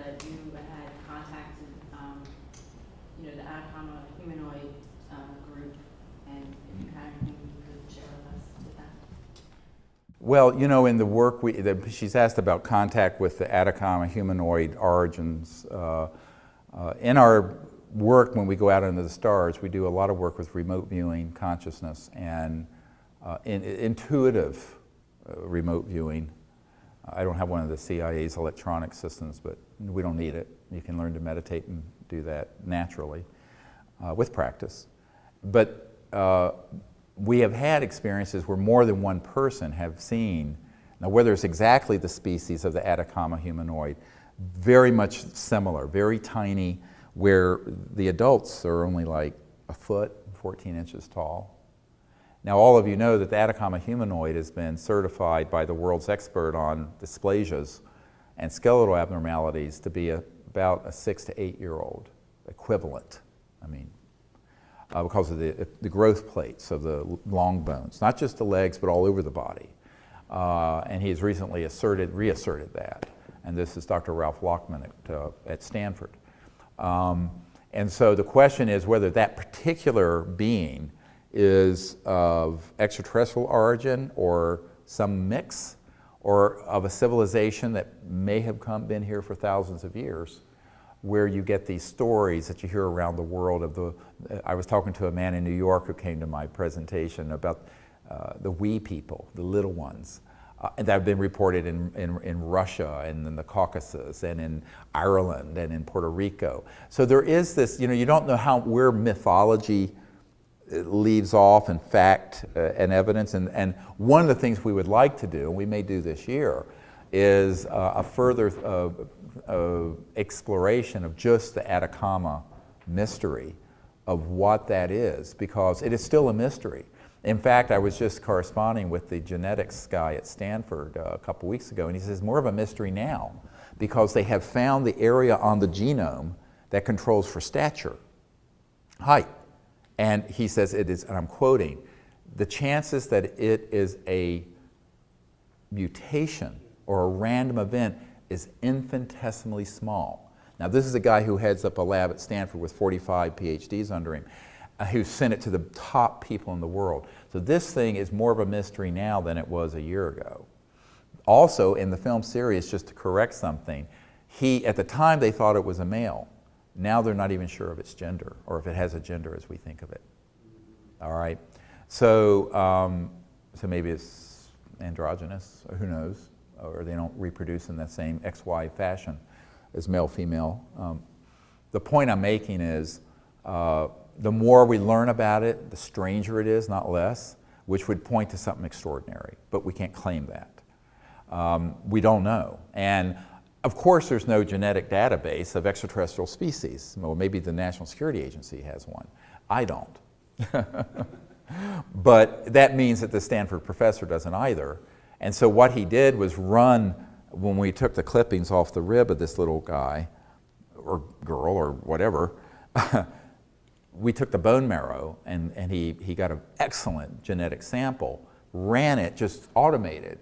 that you had contacted, the Atacama humanoid group, and if you had anything you could share with us with that. Well, in the work, she's asked about contact with the Atacama humanoid origins. In our work, when we go out into the stars, we do a lot of work with remote viewing consciousness and intuitive remote viewing. I don't have one of the CIA's electronic systems, but we don't need it. You can learn to meditate and do that naturally with practice. But we have had experiences where more than one person have seen, now whether it's exactly the species of the Atacama humanoid, very much similar, very tiny, where the adults are only like a foot, 14 inches tall. Now all of you know that the Atacama humanoid has been certified by the world's expert on dysplasias and skeletal abnormalities to be about a 6 to 8 year old equivalent. Because of the growth plates of the long bones, not just the legs, but all over the body. And he has recently reasserted that. And this is Dr. Ralph Lockman at Stanford. And so the question is whether that particular being is of extraterrestrial origin or some mix, or of a civilization that may have been here for thousands of years, where you get these stories that you hear around the world I was talking to a man in New York who came to my presentation about the wee people, the little ones, that have been reported in Russia and in the Caucasus and in Ireland and in Puerto Rico. So there is this, you don't know where mythology leaves off and fact and evidence. And one of the things we would like to do, and we may do this year, is a further exploration of just the Atacama mystery of what that is, because it is still a mystery. In fact, I was just corresponding with the genetics guy at Stanford a couple weeks ago, and he says more of a mystery now because they have found the area on the genome that controls for stature, height. And he says it is, and I'm quoting, the chances that it is a mutation or a random event is infinitesimally small. Now this is a guy who heads up a lab at Stanford with 45 PhDs under him, who sent it to the top people in the world. So this thing is more of a mystery now than it was a year ago. Also in the film series, just to correct something, at the time they thought it was a male. Now they're not even sure of its gender, or if it has a gender as we think of it. All right, so maybe it's androgynous, or who knows, or they don't reproduce in the same XY fashion as male, female. The point I'm making is the more we learn about it, the stranger it is, not less, which would point to something extraordinary, but we can't claim that. We don't know. And of course there's no genetic database of extraterrestrial species. Well, maybe the National Security Agency has one. I don't. But that means that the Stanford professor doesn't either. And so what he did was run, when we took the clippings off the rib of this little guy, or girl, or whatever, we took the bone marrow and he got an excellent genetic sample, ran it, just automated,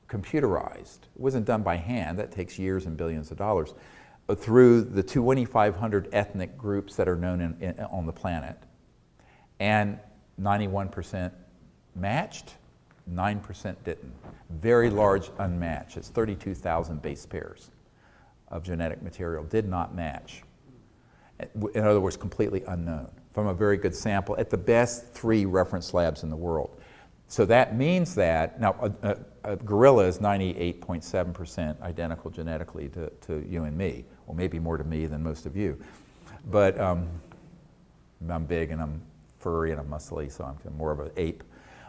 computerized. It wasn't done by hand, that takes years and billions of dollars, through the 2,500 ethnic groups that are known on the planet. And 91% matched, 9% didn't. Very large unmatched. It's 32,000 base pairs of genetic material did not match. In other words, completely unknown, from a very good sample at the best 3 reference labs in the world. So that means that, now a gorilla is 98.7% identical genetically to you and me, or maybe more to me than most of you. But I'm big and I'm furry and I'm muscly, so I'm more of an ape.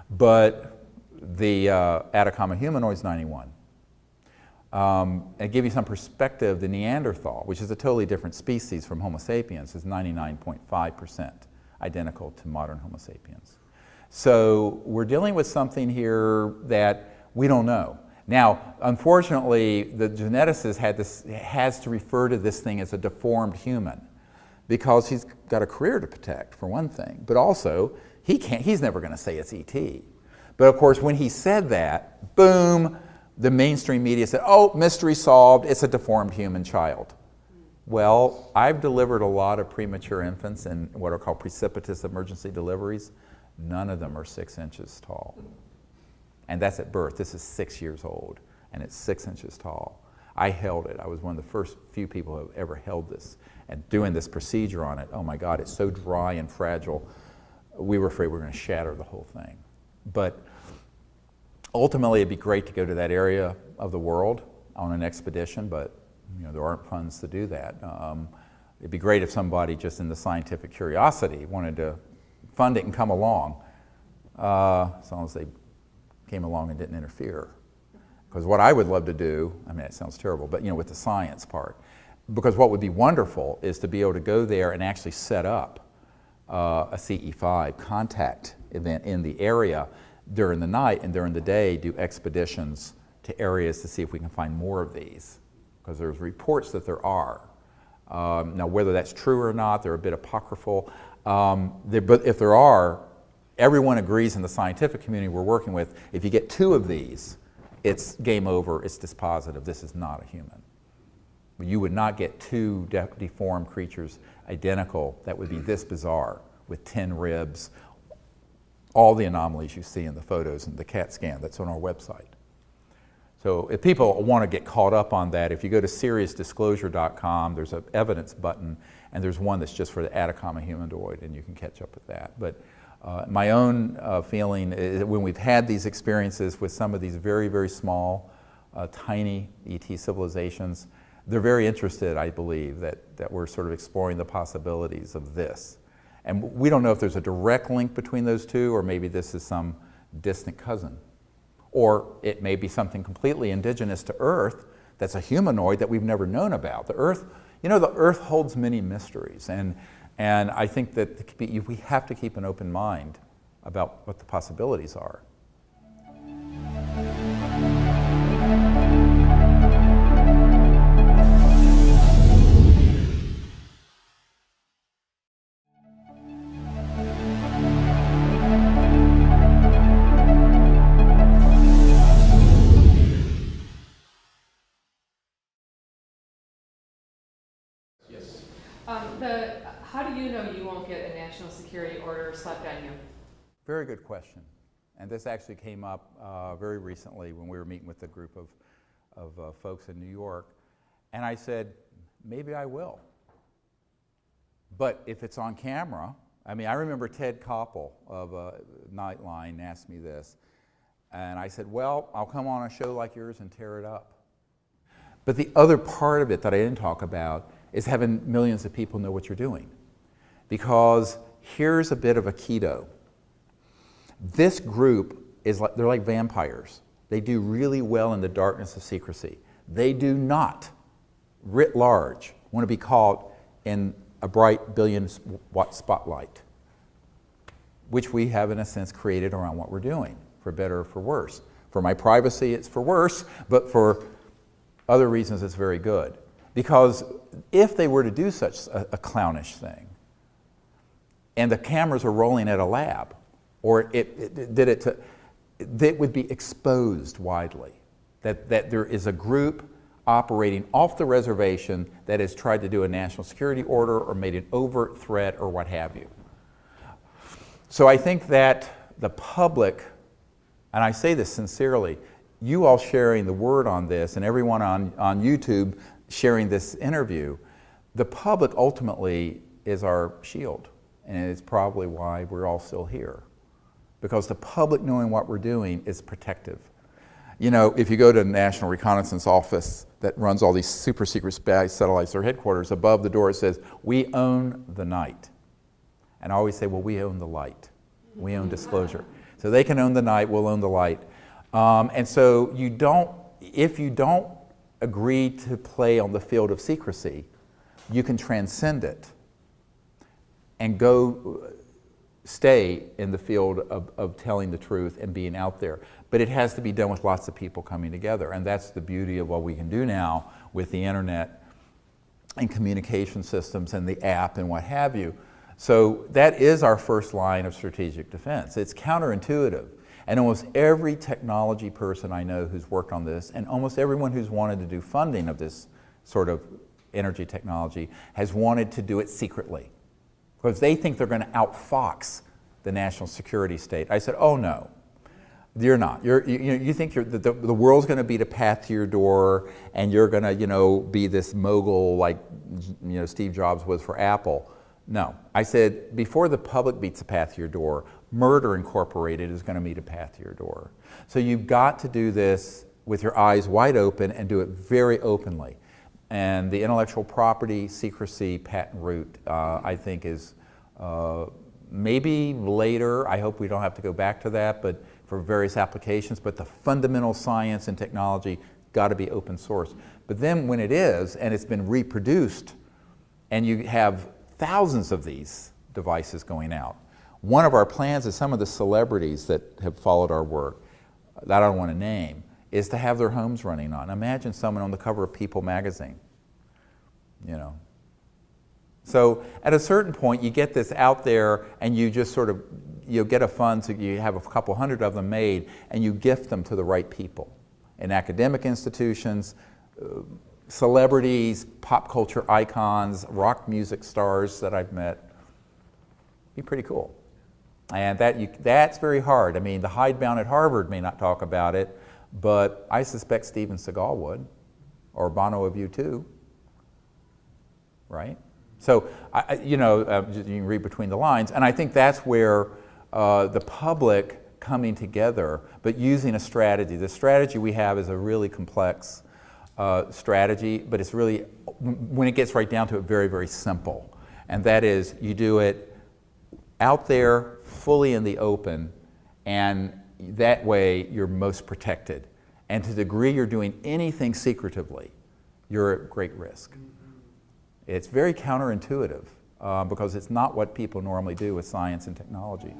But the Atacama humanoid is 91. And give you some perspective, the Neanderthal, which is a totally different species from Homo sapiens, is 99.5% identical to modern Homo sapiens. So we're dealing with something here that we don't know. Now, unfortunately, the geneticist has to refer to this thing as a deformed human because he's got a career to protect, for one thing, but also he's never going to say it's ET. But of course, when he said that, boom, The mainstream media said, oh, mystery solved, it's a deformed human child. Well, I've delivered a lot of premature infants in what are called precipitous emergency deliveries. None of them are 6 inches tall. And that's at birth. This is 6 years old, and it's 6 inches tall. I held it. I was one of the first few people who have ever held this. And doing this procedure on it, oh my God, it's so dry and fragile. We were afraid we were going to shatter the whole thing. But ultimately, it'd be great to go to that area of the world on an expedition, but there aren't funds to do that. It'd be great if somebody just in the scientific curiosity wanted to fund it and come along, as long as they came along and didn't interfere. Because what I would love to do, I mean, it sounds terrible, but with the science part, because what would be wonderful is to be able to go there and actually set up a CE5 contact event in the area during the night, and during the day do expeditions to areas to see if we can find more of these, because there's reports that there are. Now, whether that's true or not, they're a bit apocryphal. But if there are, everyone agrees in the scientific community we're working with, if you get 2 of these, it's game over, it's dispositive, this is not a human. You would not get 2 deformed creatures identical that would be this bizarre, with 10 ribs, all the anomalies you see in the photos and the CAT scan that's on our website. So if people want to get caught up on that, if you go to seriousdisclosure.com, there's an evidence button, and there's one that's just for the Atacama humanoid, and you can catch up with that. But my own feeling is that when we've had these experiences with some of these very, very small, tiny ET civilizations, they're very interested, I believe, that we're sort of exploring the possibilities of this. And we don't know if there's a direct link between those two, or maybe this is some distant cousin. Or it may be something completely indigenous to Earth that's a humanoid that we've never known about. The Earth, the Earth holds many mysteries. And I think that we have to keep an open mind about what the possibilities are. How do you know you won't get a national security order slapped on you? Very good question. And this actually came up very recently when we were meeting with a group of folks in New York. And I said, maybe I will. But if it's on camera, I remember Ted Koppel of Nightline asked me this. And I said, well, I'll come on a show like yours and tear it up. But the other part of it that I didn't talk about is having millions of people know what you're doing. Because here's a bit of a keto. This group they're like vampires. They do really well in the darkness of secrecy. They do not, writ large, want to be caught in a bright billion-watt spotlight, which we have, in a sense, created around what we're doing, for better or for worse. For my privacy, it's for worse, but for other reasons, it's very good. Because if they were to do such a clownish thing, and the cameras are rolling at a lab, or it would be exposed widely, that there is a group operating off the reservation that has tried to do a national security order or made an overt threat or what have you. So I think that the public, and I say this sincerely, you all sharing the word on this and everyone on YouTube sharing this interview, the public ultimately is our shield. And it's probably why we're all still here. Because the public knowing what we're doing is protective. If you go to the National Reconnaissance Office that runs all these super secret spy satellites, their headquarters, above the door it says, we own the night. And I always say, well, we own the light. We own disclosure. So they can own the night, we'll own the light. And so if you don't agree to play on the field of secrecy, you can transcend it and stay in the field of telling the truth and being out there. But it has to be done with lots of people coming together, and that's the beauty of what we can do now with the internet and communication systems and the app and what have you. So that is our first line of strategic defense. It's counterintuitive. And almost every technology person I know who's worked on this, and almost everyone who's wanted to do funding of this sort of energy technology, has wanted to do it secretly, because they think they're going to outfox the national security state. I said, oh no, you're not. You think the world's going to beat a path to your door, and you're going to, be this mogul like, Steve Jobs was for Apple. No. I said, before the public beats a path to your door, Murder Incorporated is going to meet a path to your door. So you've got to do this with your eyes wide open and do it very openly. And the intellectual property, secrecy, patent route, I think is maybe later. I hope we don't have to go back to that, but for various applications. But the fundamental science and technology got to be open source. But then when it is, and it's been reproduced, and you have thousands of these devices going out. One of our plans is some of the celebrities that have followed our work, that I don't want to name, is to have their homes running on. Imagine someone on the cover of People magazine, So at a certain point, you get this out there, and you just sort of, get a fund, so you have a couple hundred of them made, and you gift them to the right people in academic institutions, celebrities, pop culture icons, rock music stars that I've met. Be pretty cool. And that's very hard. I mean, the hidebound at Harvard may not talk about it, but I suspect Steven Seagal would, or Bono of U2, right? So, you can read between the lines, and I think that's where the public coming together, but using a strategy. The strategy we have is a really complex strategy, but it's really, when it gets right down to it, very, very simple. And that is, you do it out there, fully in the open, and that way you're most protected. And to the degree you're doing anything secretively, you're at great risk. It's very counterintuitive because it's not what people normally do with science and technology.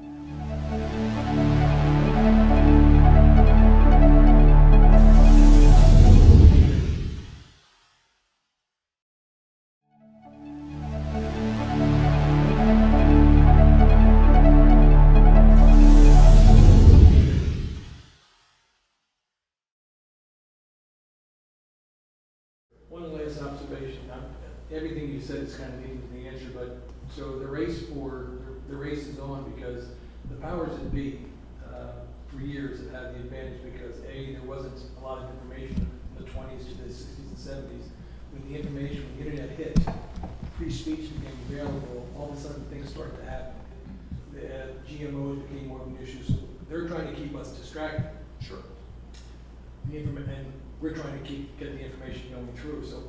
One last observation. Everything you said is kind of leading to the answer, but so the race is on because the powers that be for years have had the advantage because there wasn't a lot of information in the 20s to the 60s and 70s. When the internet hit, free speech became available. All of a sudden, things started to happen. The GMOs became more of an issue, so they're trying to keep us distracted. Sure. And we're trying to get the information going through. So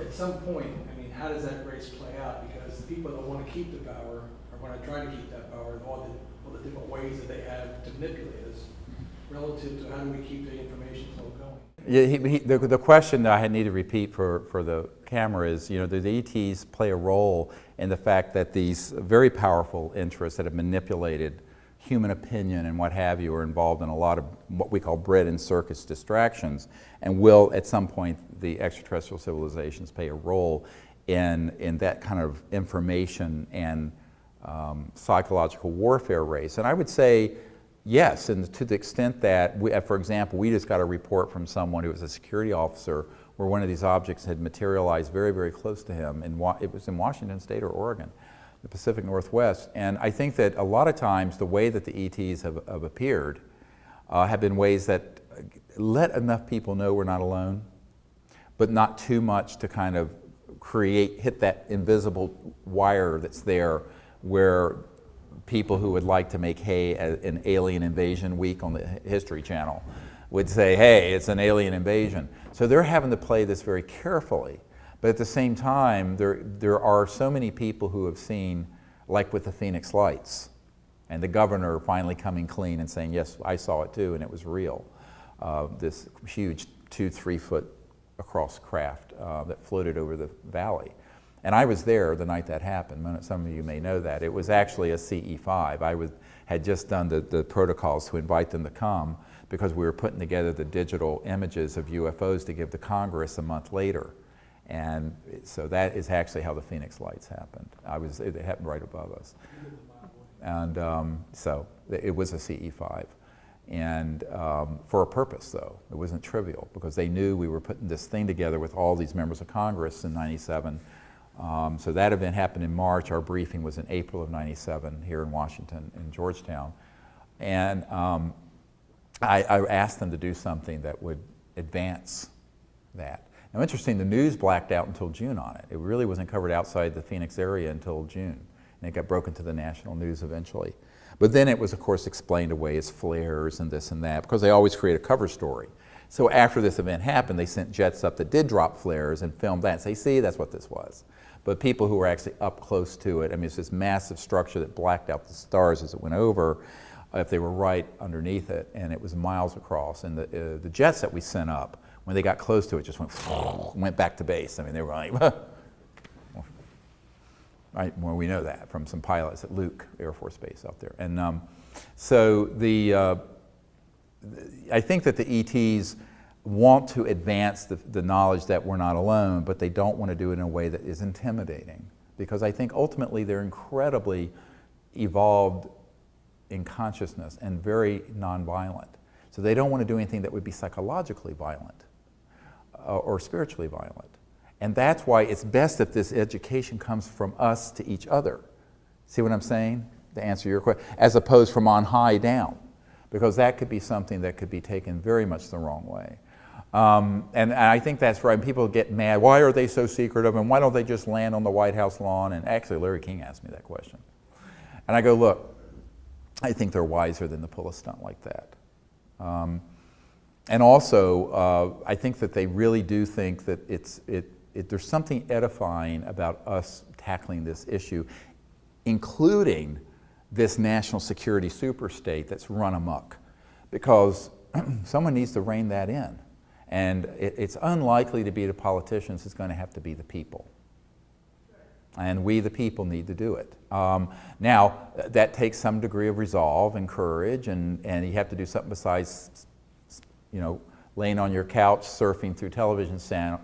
at some point, how does that race play out? Because the people that want to keep the power are going to try to keep that power in all the different ways that they have to manipulate us relative to how do we keep the information flow going. Yeah, the question that I need to repeat for the camera is, the ETs play a role in the fact that these very powerful interests that have manipulated human opinion and what have you are involved in a lot of what we call bread and circus distractions, and will at some point the extraterrestrial civilizations play a role in that kind of information and psychological warfare race. And I would say yes, and to the extent that, for example, we just got a report from someone who was a security officer where one of these objects had materialized very, very close to him. It was in Washington State or Oregon, the Pacific Northwest. And I think that a lot of times the way that the ETs have appeared have been ways that let enough people know we're not alone, but not too much to kind of hit that invisible wire that's there where people who would like to make hay an alien invasion week on the History Channel would say, hey, it's an alien invasion. So they're having to play this very carefully. But at the same time, there are so many people who have seen, like with the Phoenix Lights, and the governor finally coming clean and saying, yes, I saw it too, and it was real. This huge 2-3 foot across craft that floated over the valley. And I was there the night that happened. Some of you may know that. It was actually a CE5. I had just done the protocols to invite them to come because we were putting together the digital images of UFOs to give to Congress a month later. And so that is actually how the Phoenix Lights happened. It happened right above us. And so it was a CE5. and for a purpose, though. It wasn't trivial, because they knew we were putting this thing together with all these members of Congress in '97. So that event happened in March. Our briefing was in April of '97 here in Washington, in Georgetown. And I asked them to do something that would advance that. Now, interesting, the news blacked out until June on it. It really wasn't covered outside the Phoenix area until June, and it got broken to the national news eventually. But then it was, of course, explained away as flares and this and that, because they always create a cover story. So after this event happened, they sent jets up that did drop flares and filmed that and say, see, that's what this was. But people who were actually up close to it, I mean, it's this massive structure that blacked out the stars as it went over, if they were right underneath it, and it was miles across. And the jets that we sent up, when they got close to it, just went back to base. I mean, they were like, right? Well, we know that from some pilots at Luke Air Force Base out there. And so I think that the ETs want to advance the knowledge that we're not alone, but they don't want to do it in a way that is intimidating, because I think ultimately they're incredibly evolved in consciousness and very nonviolent. So they don't want to do anything that would be psychologically violent or spiritually violent. And that's why it's best if this education comes from us to each other. See what I'm saying? To answer your question, as opposed from on high down, because that could be something that could be taken very much the wrong way. And I think that's right. People get mad. Why are they so secretive? And why don't they just land on the White House lawn? And actually, Larry King asked me that question. And I go, look, I think they're wiser than to pull a stunt like that. And also, I think that they really do think that there's something edifying about us tackling this issue, including this national security superstate that's run amok, because someone needs to rein that in. And it's unlikely to be the politicians, it's going to have to be the people. And we, the people, need to do it. Now, that takes some degree of resolve and courage, and you have to do something besides, laying on your couch, surfing through television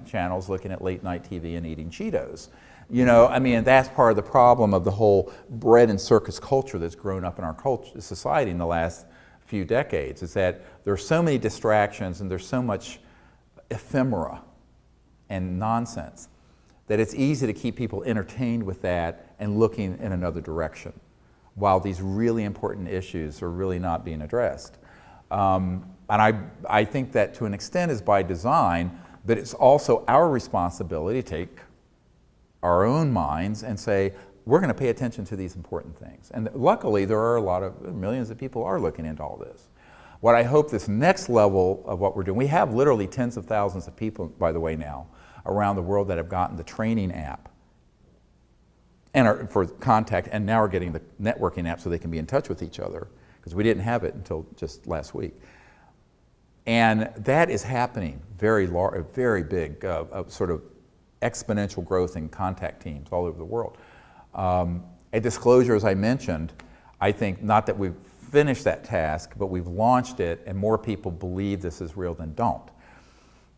channels, looking at late night TV and eating Cheetos. I mean, that's part of the problem of the whole bread and circus culture that's grown up in our society in the last few decades, is that there are so many distractions and there's so much ephemera and nonsense that it's easy to keep people entertained with that and looking in another direction, while these really important issues are really not being addressed. And I think that to an extent is by design, but it's also our responsibility to take our own minds and say, we're going to pay attention to these important things. And luckily, there are millions of people are looking into all this. What I hope this next level of what we're doing, we have literally tens of thousands of people, by the way, now, around the world that have gotten the training app and for contact, and now are getting the networking app so they can be in touch with each other, because we didn't have it until just last week. And that is happening very large, very big, sort of exponential growth in contact teams all over the world. A disclosure, as I mentioned, I think not that we've finished that task, but we've launched it, and more people believe this is real than don't.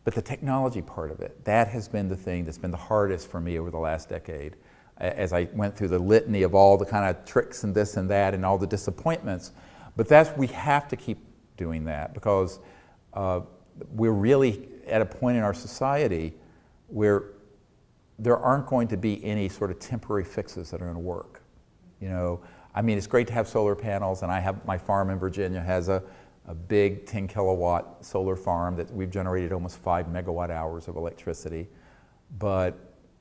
But the technology part of it, that has been the thing that's been the hardest for me over the last decade, as I went through the litany of all the kind of tricks and this and that and all the disappointments. But we have to keep doing that, because we're really at a point in our society where there aren't going to be any sort of temporary fixes that are going to work. I mean, it's great to have solar panels, and my farm in Virginia has a big 10 kilowatt solar farm that we've generated almost 5 megawatt hours of electricity, but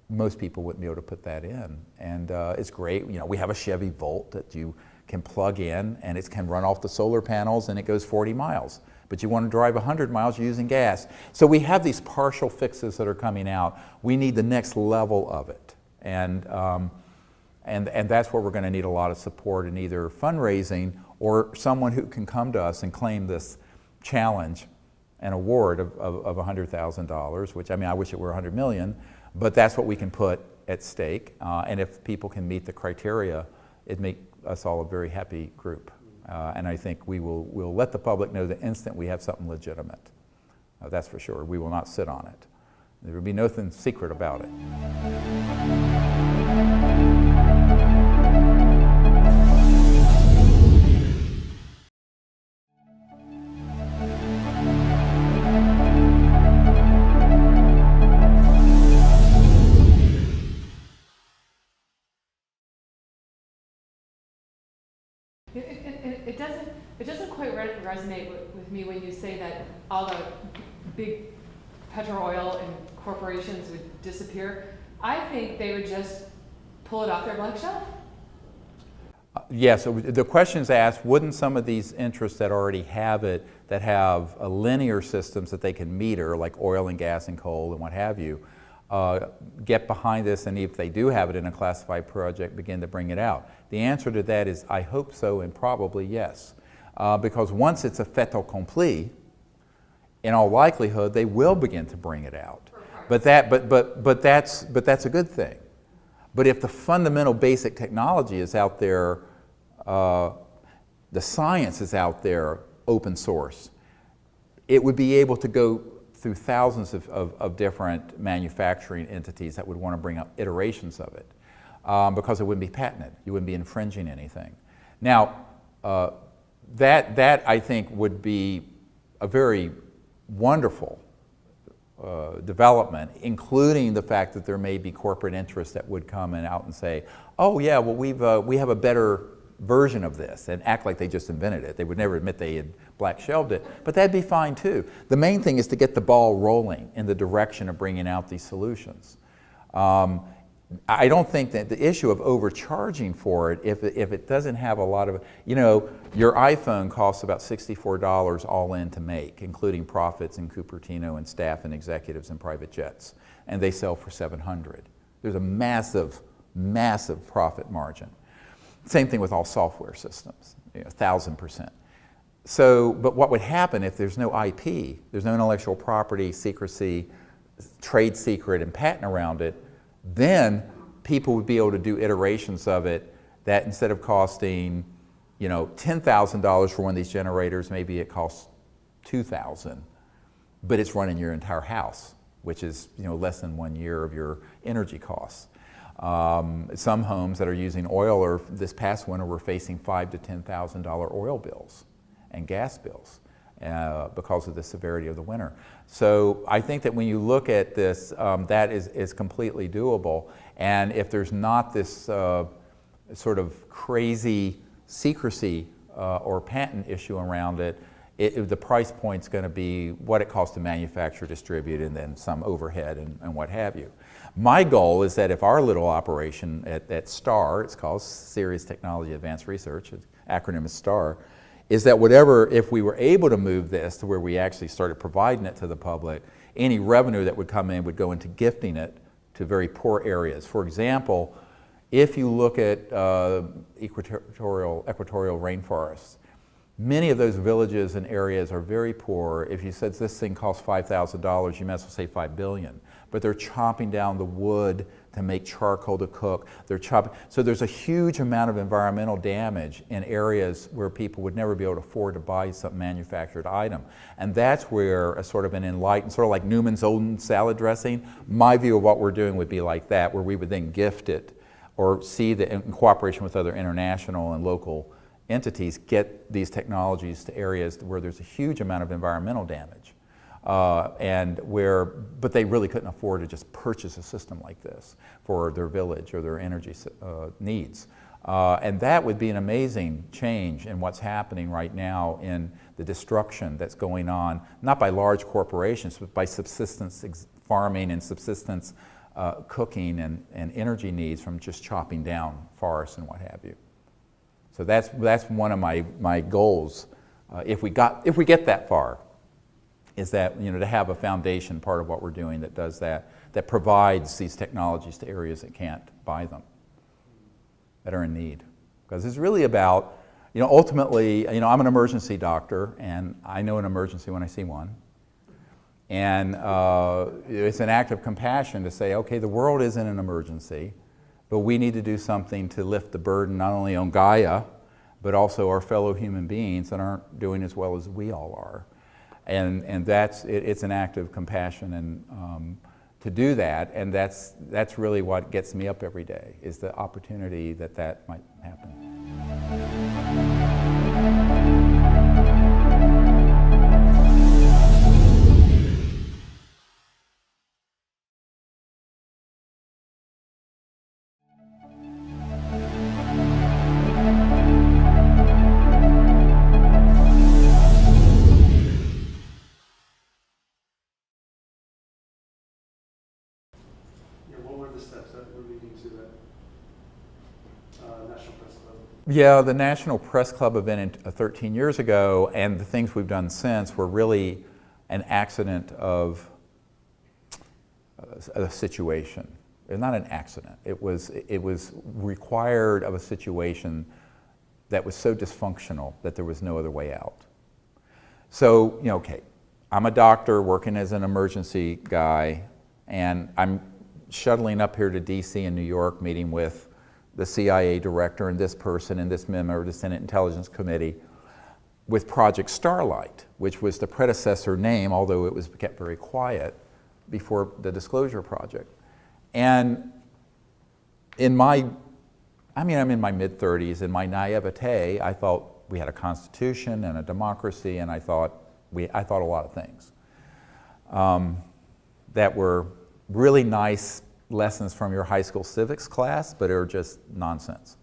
most people wouldn't be able to put that in. And it's great. We have a Chevy Volt that you can plug in, and it can run off the solar panels, and it goes 40 miles. But you want to drive 100 miles, you're using gas. So we have these partial fixes that are coming out. We need the next level of it. And that's where we're going to need a lot of support in either fundraising or someone who can come to us and claim this challenge, an award of $100,000, which, I mean, I wish it were $100 million, but that's what we can put at stake. And if people can meet the criteria, it'd make us all a very happy group. And I think we'll let the public know the instant we have something legitimate. That's for sure. We will not sit on it. There will be nothing secret about it. resonate with me when you say that all the big petro oil and corporations would disappear. I think they would just pull it off their black shelf. Yeah, so the question's asked, wouldn't some of these interests that already have it, that have linear systems that they can meter, like oil and gas and coal and what have you, get behind this, and if they do have it in a classified project, begin to bring it out? The answer to that is, I hope so, and probably yes. Because once it's a fait accompli, in all likelihood, they will begin to bring it out. But that's a good thing. But if the fundamental basic technology is out there, the science is out there, open source, it would be able to go through thousands of different manufacturing entities that would want to bring up iterations of it, because it wouldn't be patented. You wouldn't be infringing anything. Now, that I think would be a very wonderful development, including the fact that there may be corporate interests that would come out and say, oh yeah, well we have a better version of this, and act like they just invented it. They would never admit they had black shelved it, but that'd be fine too. The main thing is to get the ball rolling in the direction of bringing out these solutions. I don't think that the issue of overcharging for it, if it doesn't have a lot of, you know, your iPhone costs about $64 all in to make, including profits in Cupertino and staff and executives and private jets, and they sell for $700. There's a massive, massive profit margin. Same thing with all software systems, 1,000%. So, but what would happen if there's no IP, there's no intellectual property, secrecy, trade secret, and patent around it? Then people would be able to do iterations of it that instead of costing, $10,000 for one of these generators, maybe it costs $2,000, but it's running your entire house, which is less than 1 year of your energy costs. Some homes that are using oil, or this past winter, were facing $5,000 to $10,000 oil bills and gas bills because of the severity of the winter. So I think that when you look at this, that is completely doable. And if there's not this sort of crazy secrecy or patent issue around it, the price point's going to be what it costs to manufacture, distribute, and then some overhead and what have you. My goal is that if our little operation at STAR, it's called Serious Technology Advanced Research, acronym is STAR, is that if we were able to move this to where we actually started providing it to the public, any revenue that would come in would go into gifting it to very poor areas. For example, if you look at equatorial rainforests, many of those villages and areas are very poor. If you said this thing costs $5,000, you might as well say $5 billion. But they're chopping down the wood to make charcoal to cook. So there's a huge amount of environmental damage in areas where people would never be able to afford to buy some manufactured item. And that's where a sort of an enlightened, sort of like Newman's own salad dressing, my view of what we're doing would be like that, where we would then gift it or see that in cooperation with other international and local entities, get these technologies to areas where there's a huge amount of environmental damage. But they really couldn't afford to just purchase a system like this for their village or their energy needs. And that would be an amazing change in what's happening right now in the destruction that's going on, not by large corporations, but by subsistence farming and subsistence cooking and energy needs from just chopping down forests and what have you. So that's one of my goals, if we get that far, is that to have a foundation part of what we're doing that does that provides these technologies to areas that can't buy them, that are in need. Because it's really about, ultimately, I'm an emergency doctor, and I know an emergency when I see one. And it's an act of compassion to say, okay, the world is in an emergency, but we need to do something to lift the burden not only on Gaia, but also our fellow human beings that aren't doing as well as we all are. And it's an act of compassion and to do that, and that's really what gets me up every day, is the opportunity that might happen. steps that were leading to that National Press Club? Yeah, the National Press Club event 13 years ago, and the things we've done since were really an accident of a situation. Not an accident. It was required of a situation that was so dysfunctional that there was no other way out. So, okay, I'm a doctor working as an emergency guy, and I'm shuttling up here to DC and New York, meeting with the CIA director and this person and this member of the Senate Intelligence Committee with Project Starlight, which was the predecessor name, although it was kept very quiet before the Disclosure Project. And I'm in my mid-30s. In my naivete, I thought we had a constitution and a democracy, and I thought a lot of things that were really nice lessons from your high school civics class, but are just nonsense.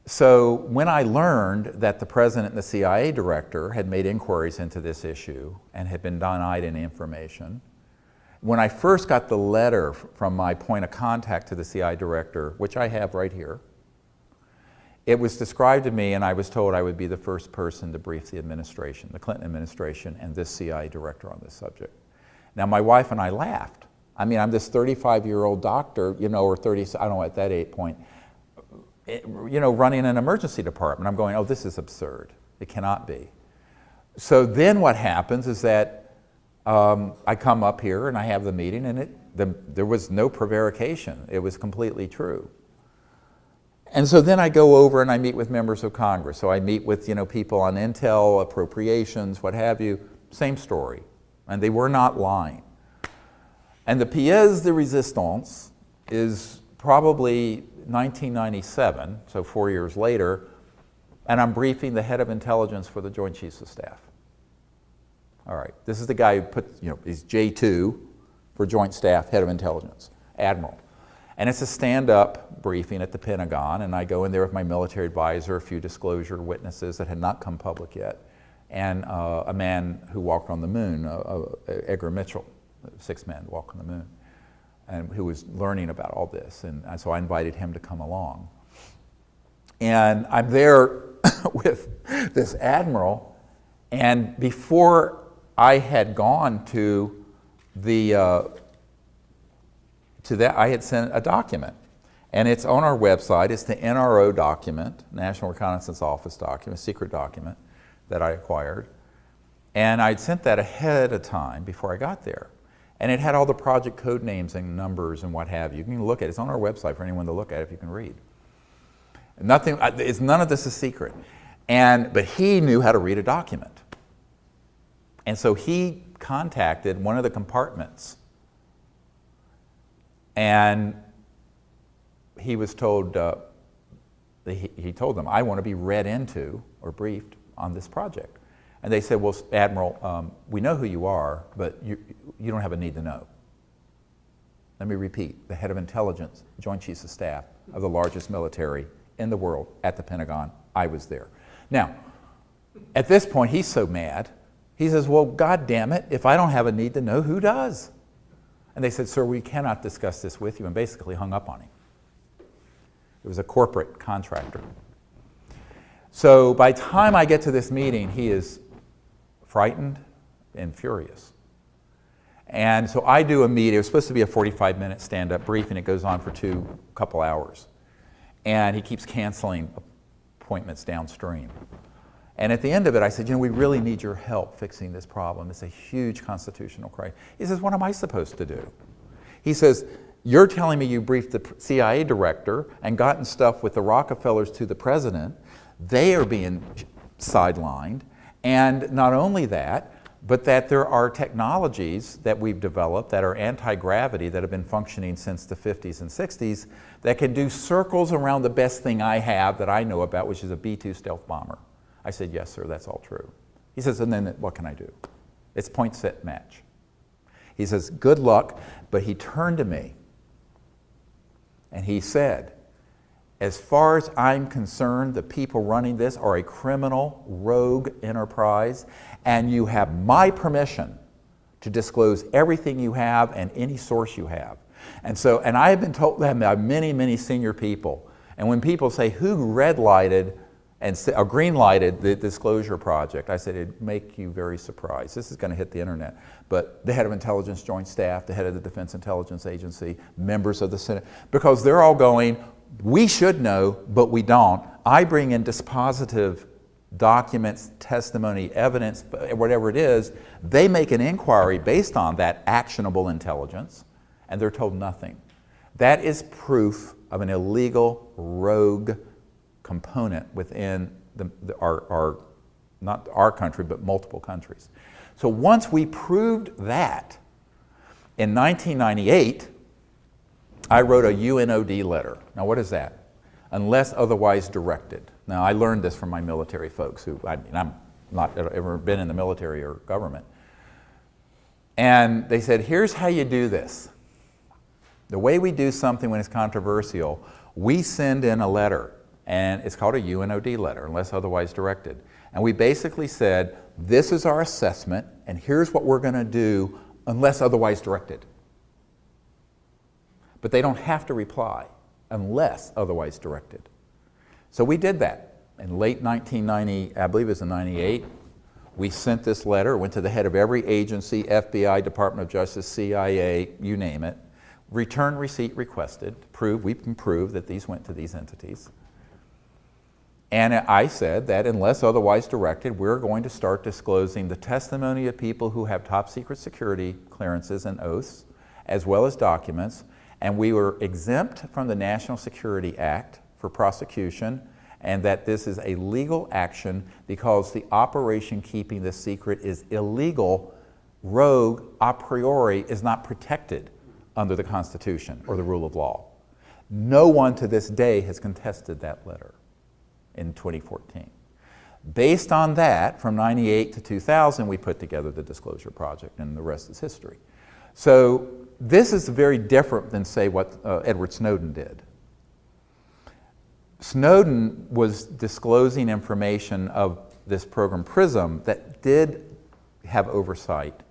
So when I learned that the president and the CIA director had made inquiries into this issue and had been denied any information, when I first got the letter from my point of contact to the CIA director, which I have right here, it was described to me, and I was told I would be the first person to brief the administration, the Clinton administration, and this CIA director on this subject. Now, my wife and I laughed. I mean, I'm this 35-year-old doctor, or 30, I don't know, at that point, running an emergency department. I'm going, oh, this is absurd. It cannot be. So then what happens is that I come up here and I have the meeting, and there was no prevarication. It was completely true. And so then I go over and I meet with members of Congress. So I meet with people on intel, appropriations, what have you. Same story. And they were not lying. And the pièce de résistance is probably 1997, so 4 years later, and I'm briefing the head of intelligence for the Joint Chiefs of Staff. All right, this is the guy who is J2 for Joint Staff, Head of Intelligence, Admiral. And it's a stand-up briefing at the Pentagon, and I go in there with my military advisor, a few disclosure witnesses that had not come public yet, and a man who walked on the moon, Edgar Mitchell, 6 men walked on the moon, and who was learning about all this. And so I invited him to come along. And I'm there with this admiral, and before I had gone to that, I had sent a document, and it's on our website. It's the NRO document, National Reconnaissance Office document, secret document that I acquired, and I'd sent that ahead of time before I got there, and it had all the project code names and numbers and what have you. You can look at it. It's on our website for anyone to look at if you can read. None of this is secret, but he knew how to read a document. And so he contacted one of the compartments, and he was told, he told them, I want to be read into or briefed on this project. And they said, well, Admiral, we know who you are, but you don't have a need to know. Let me repeat, the head of intelligence, Joint Chiefs of Staff of the largest military in the world at the Pentagon. I was there. Now, at this point, he's so mad. He says, well, God damn it, if I don't have a need to know, who does? And they said, sir, we cannot discuss this with you, and basically hung up on him. It was a corporate contractor. So by the time I get to this meeting, he is frightened and furious. And so I do a meeting. It was supposed to be a 45-minute stand-up briefing. It goes on for a couple hours. And he keeps canceling appointments downstream. And at the end of it, I said, we really need your help fixing this problem. It's a huge constitutional crisis. He says, what am I supposed to do? He says, you're telling me you briefed the CIA director and gotten stuff with the Rockefellers to the president. They are being sidelined. And not only that, but that there are technologies that we've developed that are anti-gravity that have been functioning since the 50s and 60s that can do circles around the best thing I have that I know about, which is a B-2 stealth bomber. I said, yes, sir, that's all true. He says, and then what can I do? It's point, set, match. He says, good luck, but he turned to me and he said, as far as I'm concerned, the people running this are a criminal, rogue enterprise, and you have my permission to disclose everything you have and any source you have. And so, and I have been told that by many, many senior people. And when people say, who red-lighted or green-lighted the disclosure project, I said, it'd make you very surprised. This is going to hit the internet. But the head of Intelligence Joint Staff, the head of the Defense Intelligence Agency, members of the Senate, because they're all going, we should know, but we don't. I bring in dispositive documents, testimony, evidence, whatever it is. They make an inquiry based on that actionable intelligence, and they're told nothing. That is proof of an illegal, rogue component within not our country, but multiple countries. So once we proved that, in 1998, I wrote a UNOD letter. Now what is that? Unless otherwise directed. Now I learned this from my military folks who, I mean, I'm not ever been in the military or government. And they said, here's how you do this. The way we do something when it's controversial, we send in a letter, and it's called a UNOD letter, unless otherwise directed. And we basically said, this is our assessment, and here's what we're going to do unless otherwise directed. But they don't have to reply unless otherwise directed. So we did that. In late 1990, I believe it was in 98, we sent this letter, went to the head of every agency, FBI, Department of Justice, CIA, you name it. Return receipt requested, we can prove that these went to these entities. And I said that unless otherwise directed, we're going to start disclosing the testimony of people who have top secret security clearances and oaths, as well as documents. And we were exempt from the National Security Act for prosecution, and that this is a legal action because the operation keeping this secret is illegal. Rogue, a priori, is not protected under the Constitution or the rule of law. No one to this day has contested that letter in 2014. Based on that, from 98 to 2000, we put together the Disclosure Project, and the rest is history. So this is very different than, say, what Edward Snowden did. Snowden was disclosing information of this program PRISM that did have oversight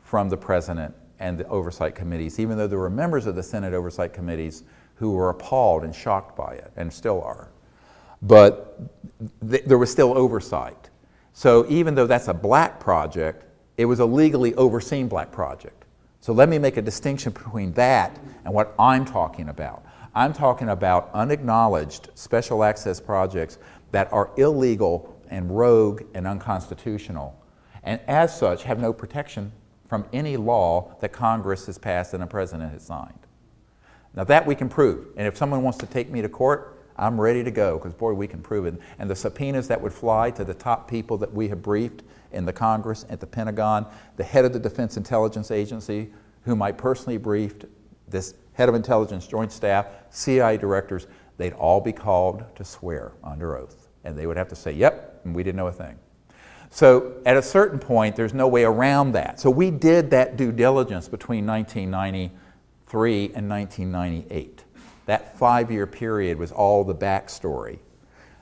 from the president and the oversight committees, even though there were members of the Senate oversight committees who were appalled and shocked by it, and still are. But there was still oversight. So even though that's a black project, it was a legally overseen black project. So let me make a distinction between that and what I'm talking about. I'm talking about unacknowledged special access projects that are illegal and rogue and unconstitutional, and as such have no protection from any law that Congress has passed and the president has signed. Now that we can prove, and if someone wants to take me to court, I'm ready to go, because boy, we can prove it. And the subpoenas that would fly to the top people that we have briefed in the Congress, at the Pentagon, the head of the Defense Intelligence Agency, whom I personally briefed, this head of Intelligence Joint Staff, CIA directors, they'd all be called to swear under oath. And they would have to say, yep, and we didn't know a thing. So at a certain point, there's no way around that. So we did that due diligence between 1993 and 1998. That 5-year period was all the backstory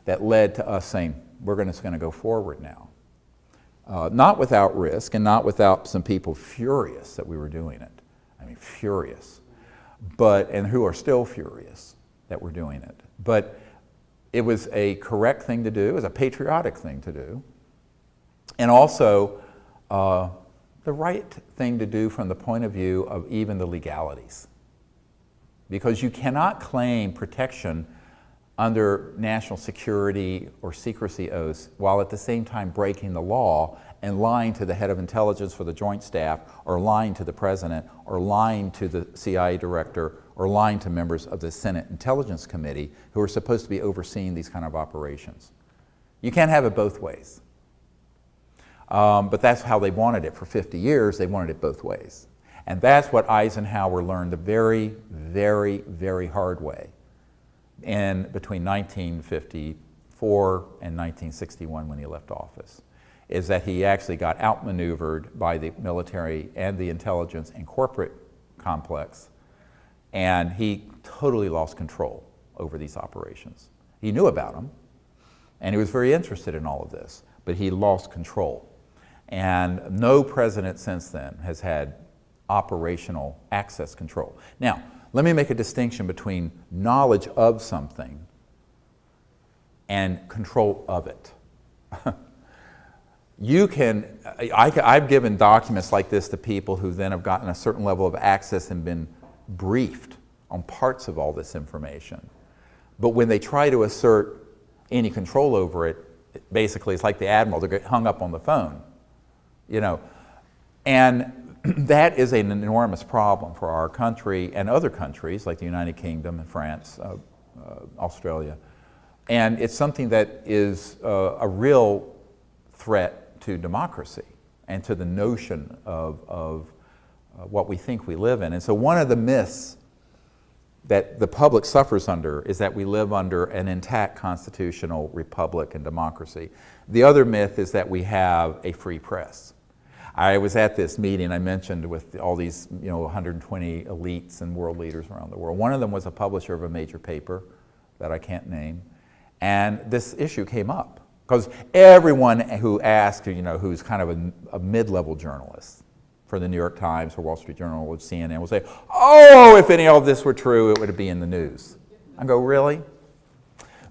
that led to us saying, we're just going to go forward now. Not without risk, and not without some people furious that we were doing it. I mean, furious. And who are still furious that we're doing it. But it was a correct thing to do, it was a patriotic thing to do, and also the right thing to do from the point of view of even the legalities. Because you cannot claim protection under national security or secrecy oaths while at the same time breaking the law and lying to the head of intelligence for the Joint Staff, or lying to the president, or lying to the CIA director, or lying to members of the Senate Intelligence Committee who are supposed to be overseeing these kind of operations. You can't have it both ways. But that's how they wanted it for 50 years. They wanted it both ways. And that's what Eisenhower learned the very, very, very hard way between 1954 and 1961 when he left office, is that he actually got outmaneuvered by the military and the intelligence and corporate complex, and he totally lost control over these operations. He knew about them, and he was very interested in all of this, but he lost control. And no president since then has had operational access control. Now, Let me make a distinction between knowledge of something and control of it. I've given documents like this to people who then have gotten a certain level of access and been briefed on parts of all this information. But when they try to assert any control over it, basically it's like the admiral, they get hung up on the phone, you know. And that is an enormous problem for our country and other countries like the United Kingdom and France, Australia. And it's something that is a real threat to democracy and to the notion of what we think we live in. And so one of the myths that the public suffers under is that we live under an intact constitutional republic and democracy. The other myth is that we have a free press. I was at this meeting I mentioned with all these 120 elites and world leaders around the world. One of them was a publisher of a major paper that I can't name. And this issue came up because everyone who asked, who's kind of a mid-level journalist for the New York Times or Wall Street Journal or CNN will say, oh, if any of this were true, it would be in the news. I go, really?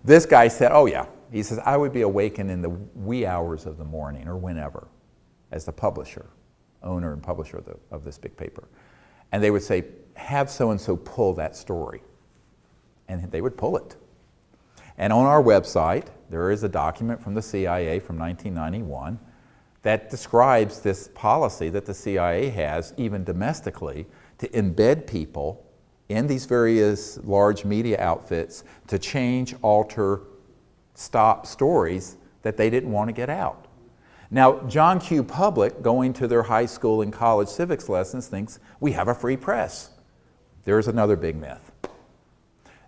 This guy said, oh yeah. He says, I would be awakened in the wee hours of the morning or whenever as the publisher, owner and publisher of this big paper. And they would say, have so-and-so pull that story. And they would pull it. And on our website, there is a document from the CIA from 1991 that describes this policy that the CIA has, even domestically, to embed people in these various large media outfits to change, alter, stop stories that they didn't want to get out. Now, John Q. Public, going to their high school and college civics lessons, thinks we have a free press. There's another big myth.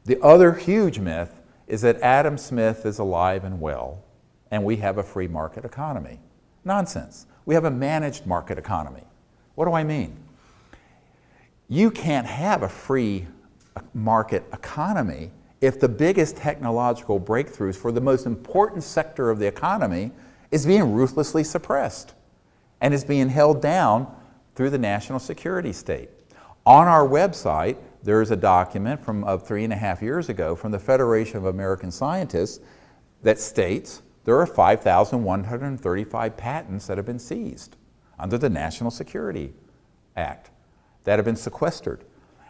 The other huge myth is that Adam Smith is alive and well, and we have a free market economy. Nonsense. We have a managed market economy. What do I mean? You can't have a free market economy if the biggest technological breakthroughs for the most important sector of the economy is being ruthlessly suppressed and is being held down through the national security state. On our website, there is a document from 3.5 years ago from the Federation of American Scientists that states there are 5,135 patents that have been seized under the National Security Act that have been sequestered.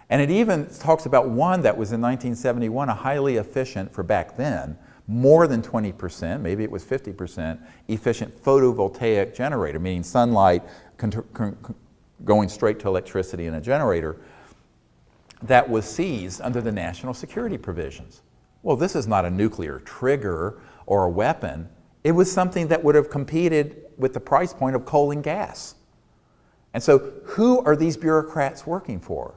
And it even talks about one that was in 1971, a highly efficient, for back then, more than 20%, maybe it was 50%, efficient photovoltaic generator, meaning sunlight going straight to electricity in a generator, that was seized under the national security provisions. Well, this is not a nuclear trigger or a weapon. It was something that would have competed with the price point of coal and gas. And so who are these bureaucrats working for?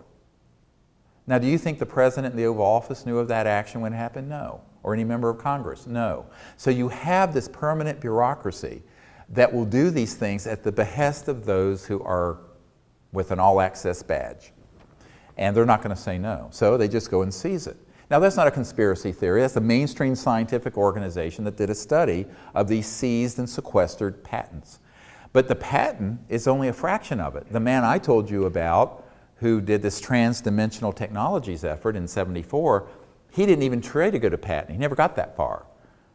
Now, do you think the president in the Oval Office knew of that action when it happened? No. Or any member of Congress? No. So you have this permanent bureaucracy that will do these things at the behest of those who are with an all-access badge. And they're not going to say no. So they just go and seize it. Now, that's not a conspiracy theory. That's a mainstream scientific organization that did a study of these seized and sequestered patents. But the patent is only a fraction of it. The man I told you about who did this trans-dimensional technologies effort in '74, he didn't even try to go to patent. He never got that far.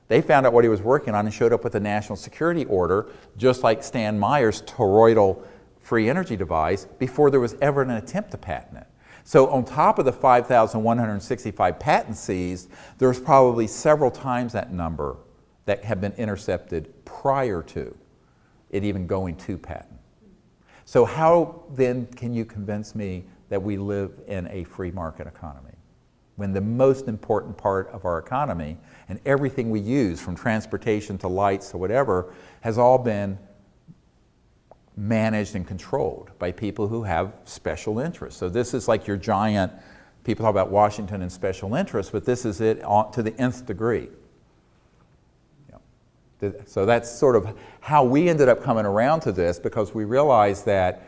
They found out what he was working on and showed up with a national security order, just like Stan Meyer's toroidal free energy device, before there was ever an attempt to patent it. So on top of the 5,165 patents seized, there's probably several times that number that have been intercepted prior to it even going to patent. So how then can you convince me that we live in a free market economy when the most important part of our economy and everything we use, from transportation to lights to whatever, has all been managed and controlled by people who have special interests? So this is like your giant, people talk about Washington and special interests, but this is it to the nth degree. So that's sort of how we ended up coming around to this, because we realized that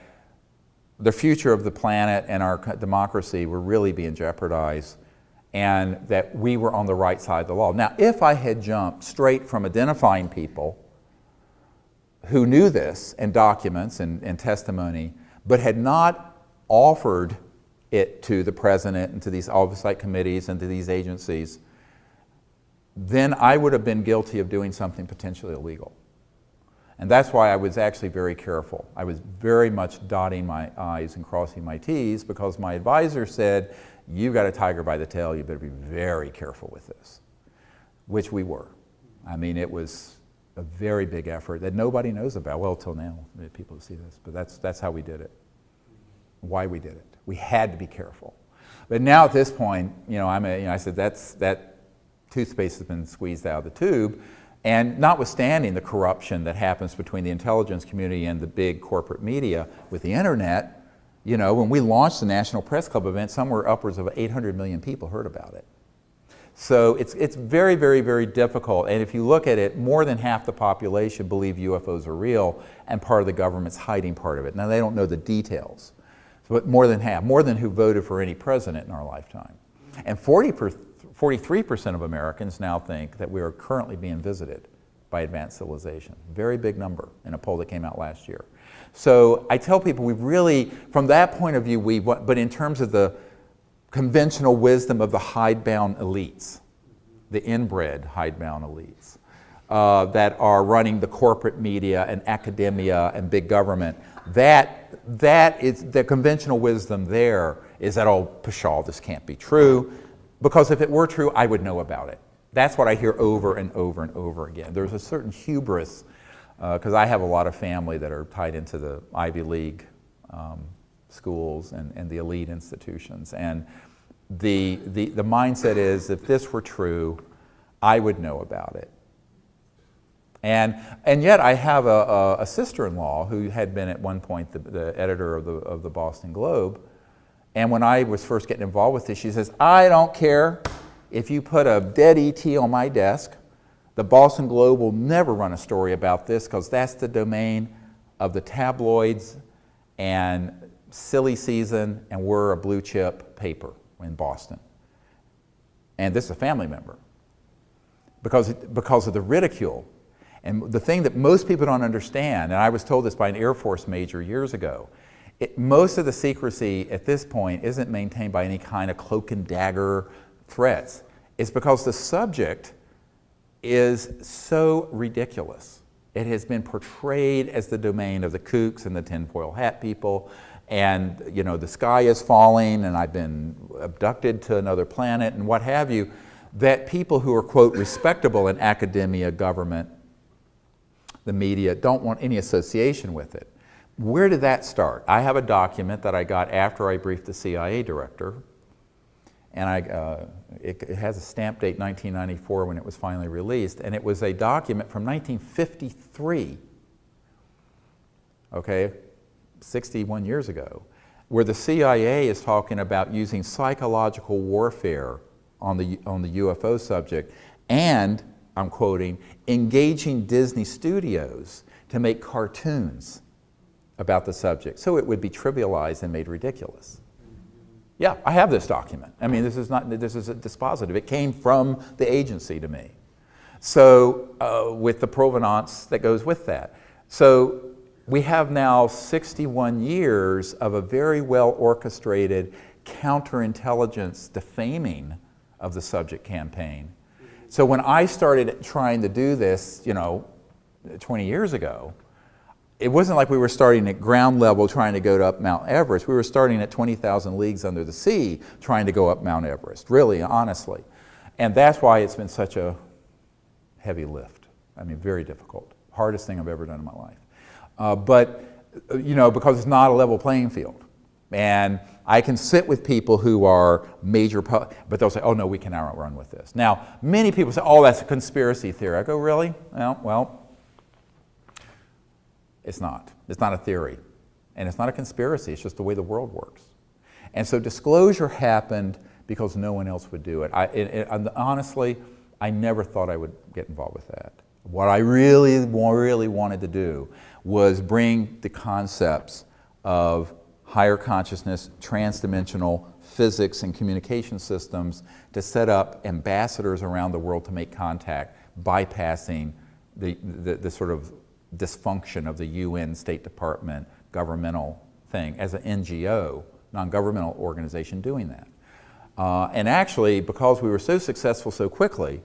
the future of the planet and our democracy were really being jeopardized, and that we were on the right side of the law. Now, if I had jumped straight from identifying people who knew this and documents and testimony, but had not offered it to the president and to these oversight committees and to these agencies, then I would have been guilty of doing something potentially illegal. And that's why I was actually very careful. I was very much dotting my I's and crossing my T's, because my advisor said, you've got a tiger by the tail, you better be very careful with this, which we were. I mean, it was a very big effort that nobody knows about, well, till now, people see this, but that's how we did it, why we did it. We had to be careful. But now at this point, I said, that toothpaste has been squeezed out of the tube, and notwithstanding the corruption that happens between the intelligence community and the big corporate media with the internet, when we launched the National Press Club event, somewhere upwards of 800 million people heard about it. So it's very, very, very difficult. And if you look at it, more than half the population believe UFOs are real, and part of the government's hiding part of it. Now, they don't know the details, but more than half, more than who voted for any president in our lifetime. And 43% of Americans now think that we are currently being visited by advanced civilization. Very big number in a poll that came out last year. So I tell people, we really, from that point of view, but in terms of the conventional wisdom of the hidebound elites, the inbred hidebound elites, that are running the corporate media and academia and big government, that is the conventional wisdom there is that, oh, pshaw, this can't be true. Because if it were true, I would know about it. That's what I hear over and over and over again. There's a certain hubris, because I have a lot of family that are tied into the Ivy League schools and the elite institutions. And the mindset is, if this were true, I would know about it. And yet I have a sister-in-law who had been at one point the editor of the Boston Globe. And when I was first getting involved with this, she says, I don't care if you put a dead ET on my desk, the Boston Globe will never run a story about this, because that's the domain of the tabloids and silly season, and we're a blue chip paper in Boston. And this is a family member. Because of the ridicule. And the thing that most people don't understand, and I was told this by an Air Force major years ago, most of the secrecy at this point isn't maintained by any kind of cloak and dagger threats. It's because the subject is so ridiculous. It has been portrayed as the domain of the kooks and the tinfoil hat people, and the sky is falling, and I've been abducted to another planet, and what have you, that people who are, quote, respectable in academia, government, the media, don't want any association with it. Where did that start? I have a document that I got after I briefed the CIA director, and it has a stamp date 1994 when it was finally released, and it was a document from 1953, okay, 61 years ago, where the CIA is talking about using psychological warfare on the UFO subject, and, I'm quoting, engaging Disney Studios to make cartoons about the subject, so it would be trivialized and made ridiculous. Yeah, I have this document. I mean, this is a dispositive. It came from the agency to me. So with the provenance that goes with that. So we have now 61 years of a very well orchestrated counterintelligence defaming of the subject campaign. So when I started trying to do this, 20 years ago, it wasn't like we were starting at ground level trying to go up Mount Everest. We were starting at 20,000 leagues under the sea trying to go up Mount Everest, really, honestly. And that's why it's been such a heavy lift. I mean, very difficult. Hardest thing I've ever done in my life. Because it's not a level playing field. And I can sit with people who are major, but they'll say, oh no, we can outrun with this. Now, many people say, oh, that's a conspiracy theory. I go, really? Well, it's not. It's not a theory. And it's not a conspiracy. It's just the way the world works. And so disclosure happened because no one else would do it. Honestly, I never thought I would get involved with that. What I really wanted to do was bring the concepts of higher consciousness, transdimensional physics and communication systems to set up ambassadors around the world to make contact, bypassing the sort of dysfunction of the UN, State Department, governmental thing. As an NGO, non-governmental organization doing that. And actually, because we were so successful so quickly,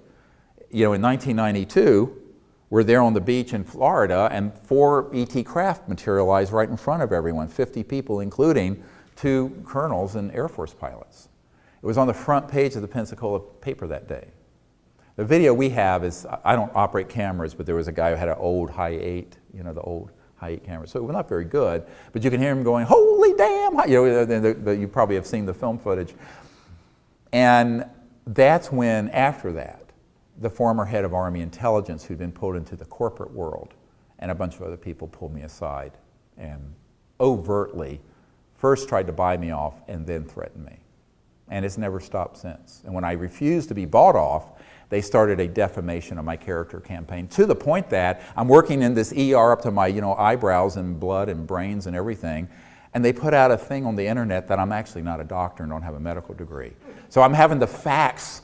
in 1992, we're there on the beach in Florida, and 4 ET craft materialized right in front of everyone, 50 people, including 2 colonels and Air Force pilots. It was on the front page of the Pensacola paper that day. The video we have is, I don't operate cameras, but there was a guy who had an old High 8, the old High 8 camera. So it was not very good, but you can hear him going, "Holy damn!" You probably have seen the film footage. And that's when, after that, the former head of Army Intelligence, who'd been pulled into the corporate world, and a bunch of other people pulled me aside and overtly first tried to buy me off and then threatened me. And it's never stopped since. And when I refused to be bought off, they started a defamation of my character campaign, to the point that I'm working in this ER up to my eyebrows and blood and brains and everything, and they put out a thing on the internet that I'm actually not a doctor and don't have a medical degree. So I'm having to fax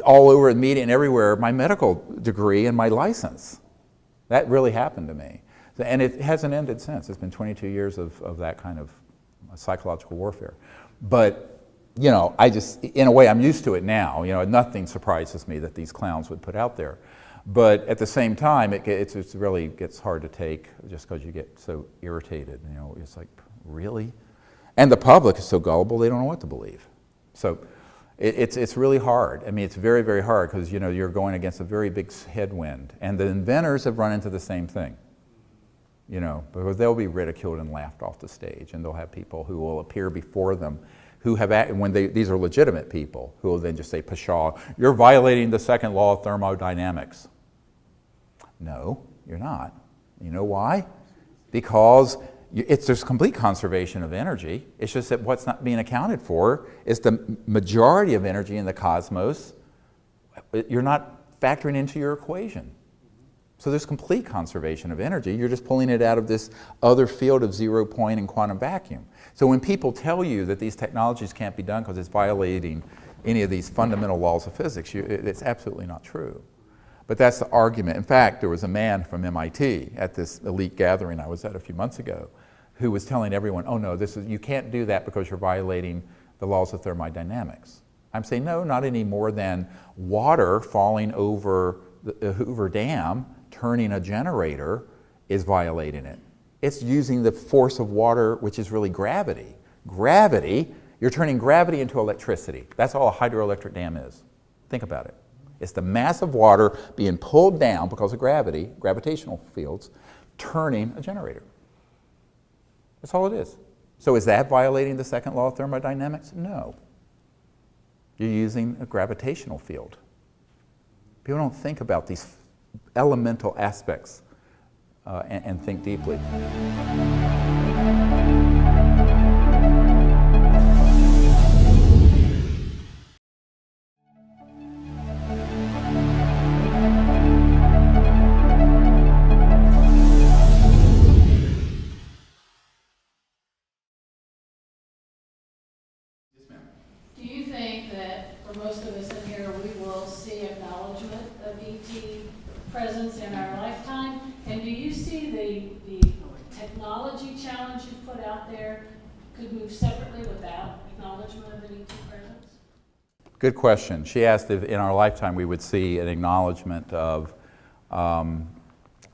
all over the media and everywhere my medical degree and my license. That really happened to me. And it hasn't ended since. It's been 22 years of that kind of psychological warfare. But I just, in a way, I'm used to it now. Nothing surprises me that these clowns would put out there. But at the same time, it really gets hard to take just because you get so irritated. It's like, really? And the public is so gullible, they don't know what to believe. So it's really hard. I mean, it's very, very hard because, you're going against a very big headwind. And the inventors have run into the same thing. Because they'll be ridiculed and laughed off the stage, and they'll have people who will appear before them who have, these are legitimate people, who will then just say, "Pshaw, you're violating the second law of thermodynamics." No, you're not. You know why? Because there's complete conservation of energy. It's just that what's not being accounted for is the majority of energy in the cosmos. You're not factoring into your equation. So there's complete conservation of energy. You're just pulling it out of this other field of 0 point and quantum vacuum. So when people tell you that these technologies can't be done because it's violating any of these fundamental laws of physics, it's absolutely not true. But that's the argument. In fact, there was a man from MIT at this elite gathering I was at a few months ago who was telling everyone, "Oh no, you can't do that because you're violating the laws of thermodynamics." I'm saying, no, not any more than water falling over the Hoover Dam, turning a generator, is violating it. It's using the force of water, which is really gravity. Gravity, you're turning gravity into electricity. That's all a hydroelectric dam is. Think about it. It's the mass of water being pulled down because of gravity, gravitational fields, turning a generator. That's all it is. So is that violating the second law of thermodynamics? No. You're using a gravitational field. People don't think about these elemental aspects and think deeply. Do you think that for most of us in here, we will see acknowledgement of ET presence in our lifetime? And do you see the technology challenge you put out there could move separately without acknowledgement of an ET presence? Good question. She asked if in our lifetime we would see an acknowledgement of an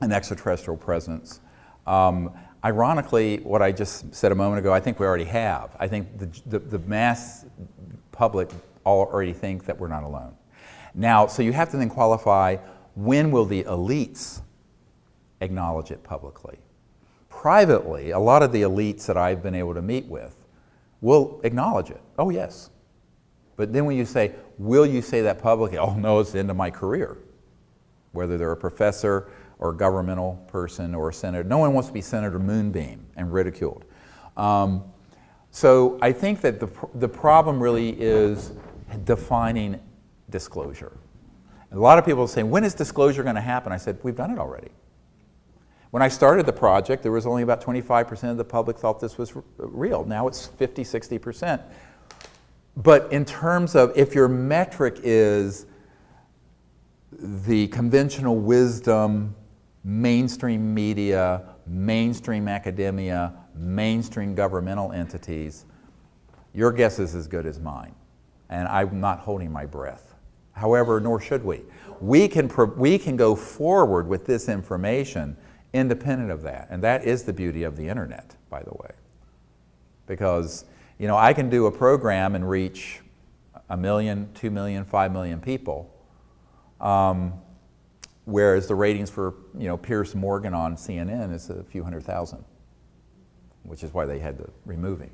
extraterrestrial presence. Ironically, what I just said a moment ago, I think we already have. I think the mass public already think that we're not alone. Now, so you have to then qualify, when will the elites acknowledge it publicly? Privately, a lot of the elites that I've been able to meet with will acknowledge it. Oh, yes. But then when you say, will you say that publicly? Oh, no, it's the end of my career. Whether they're a professor or a governmental person or a senator. No one wants to be Senator Moonbeam and ridiculed. So I think that the problem really is defining disclosure. And a lot of people say, when is disclosure going to happen? I said, we've done it already. When I started the project, there was only about 25% of the public thought this was real. Now it's 50, 60%. But in terms of, if your metric is the conventional wisdom, mainstream media, mainstream academia, mainstream governmental entities, Your guess is as good as mine, and I'm not holding my breath. However, nor should we. We can go forward with this information independent of that, and that is the beauty of the internet, by the way. Because, you know, I can do a program and reach 1 million, 2 million, 5 million people, whereas the ratings for, you know, Piers Morgan on CNN is a few 100,000, which is why they had to remove him.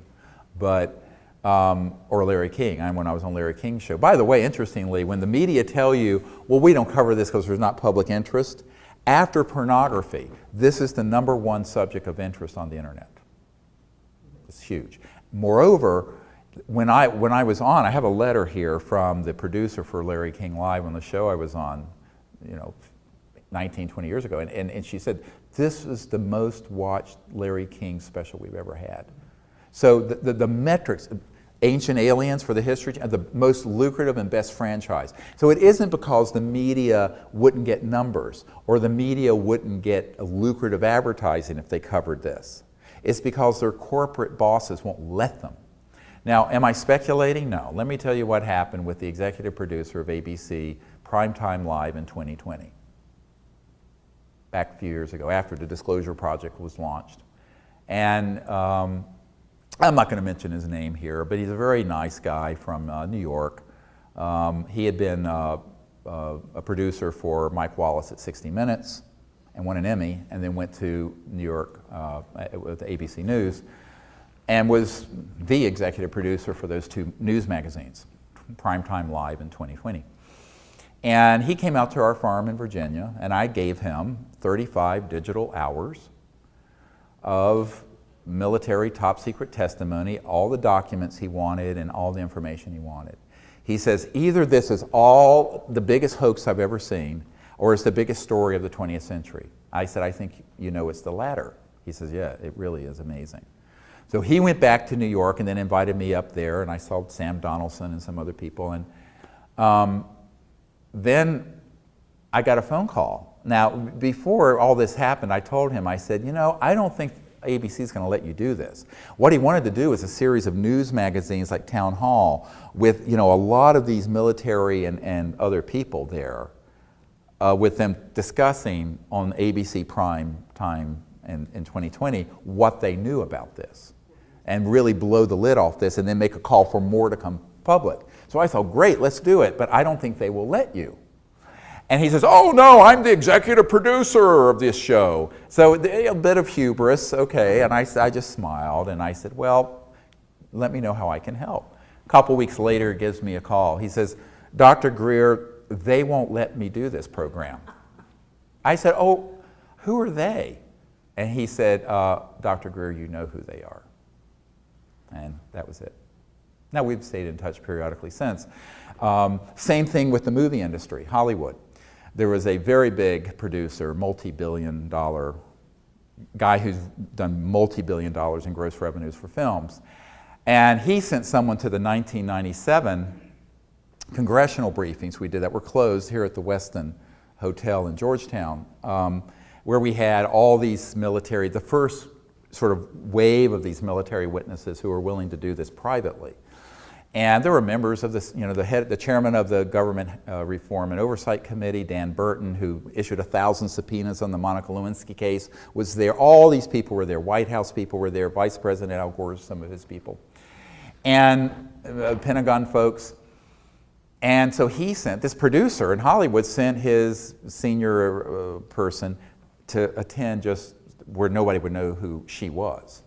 But or Larry King. When I was on Larry King's show. By the way, interestingly, when the media tell you, well, we don't cover this because there's not public interest, after pornography, this is the #1 subject of interest on the internet. It's huge. Moreover, when I was on, I have a letter here from the producer for Larry King Live on the show I was on, you know, 19, 20 years ago, and she said, this is the most watched Larry King special we've ever had. So the metrics, Ancient Aliens for the History, the most lucrative and best franchise. So it isn't because the media wouldn't get numbers or the media wouldn't get lucrative advertising if they covered this. It's because their corporate bosses won't let them. Now, am I speculating? No. Let me tell you what happened with the executive producer of ABC Primetime Live in 2020. Back a few years ago, after the Disclosure Project was launched. And I'm not going to mention his name here, but he's a very nice guy from New York. He had been a producer for Mike Wallace at 60 Minutes and won an Emmy, and then went to New York with ABC News and was the executive producer for those 2 news magazines, Primetime Live in 2020. And he came out to our farm in Virginia, and I gave him 35 digital hours of military top secret testimony, all the documents he wanted and all the information he wanted. He says, either this is all the biggest hoax I've ever seen, or it's the biggest story of the 20th century. I said, I think you know it's the latter. He says, yeah, it really is amazing. So he went back to New York and then invited me up there, and I saw Sam Donaldson and some other people. And then I got a phone call. Now, before all this happened, I told him, I said, you know, I don't think ABC is going to let you do this. What he wanted to do was a series of news magazines like Town Hall with, you know, a lot of these military and other people there, with them discussing on ABC Prime Time in 2020 what they knew about this, and really blow the lid off this and then make a call for more to come public. So I thought, great, let's do it, but I don't think they will let you. And he says, oh no, I'm the executive producer of this show. So a bit of hubris, okay, and I just smiled and I said, well, let me know how I can help. A couple weeks later, he gives me a call. He says, Dr. Greer, they won't let me do this program. I said, oh, who are they? And he said, Dr. Greer, you know who they are. And that was it. Now, we've stayed in touch periodically since. Same thing with the movie industry, Hollywood. There was a very big producer, multi-billion-dollar guy who's done multi-billion dollars in gross revenues for films. And he sent someone to the 1997 congressional briefings we did that were closed here at the Westin Hotel in Georgetown, where we had all these military, the first sort of wave of these military witnesses who were willing to do this privately. And there were members of this, you know, the chairman of the Government Reform and Oversight Committee, Dan Burton, who issued 1,000 subpoenas on the Monica Lewinsky case, was there. All these people were there. White House people were there. Vice President Al Gore, some of his people. And Pentagon folks. And so he sent, this producer in Hollywood sent his senior person to attend just where nobody would know who she was.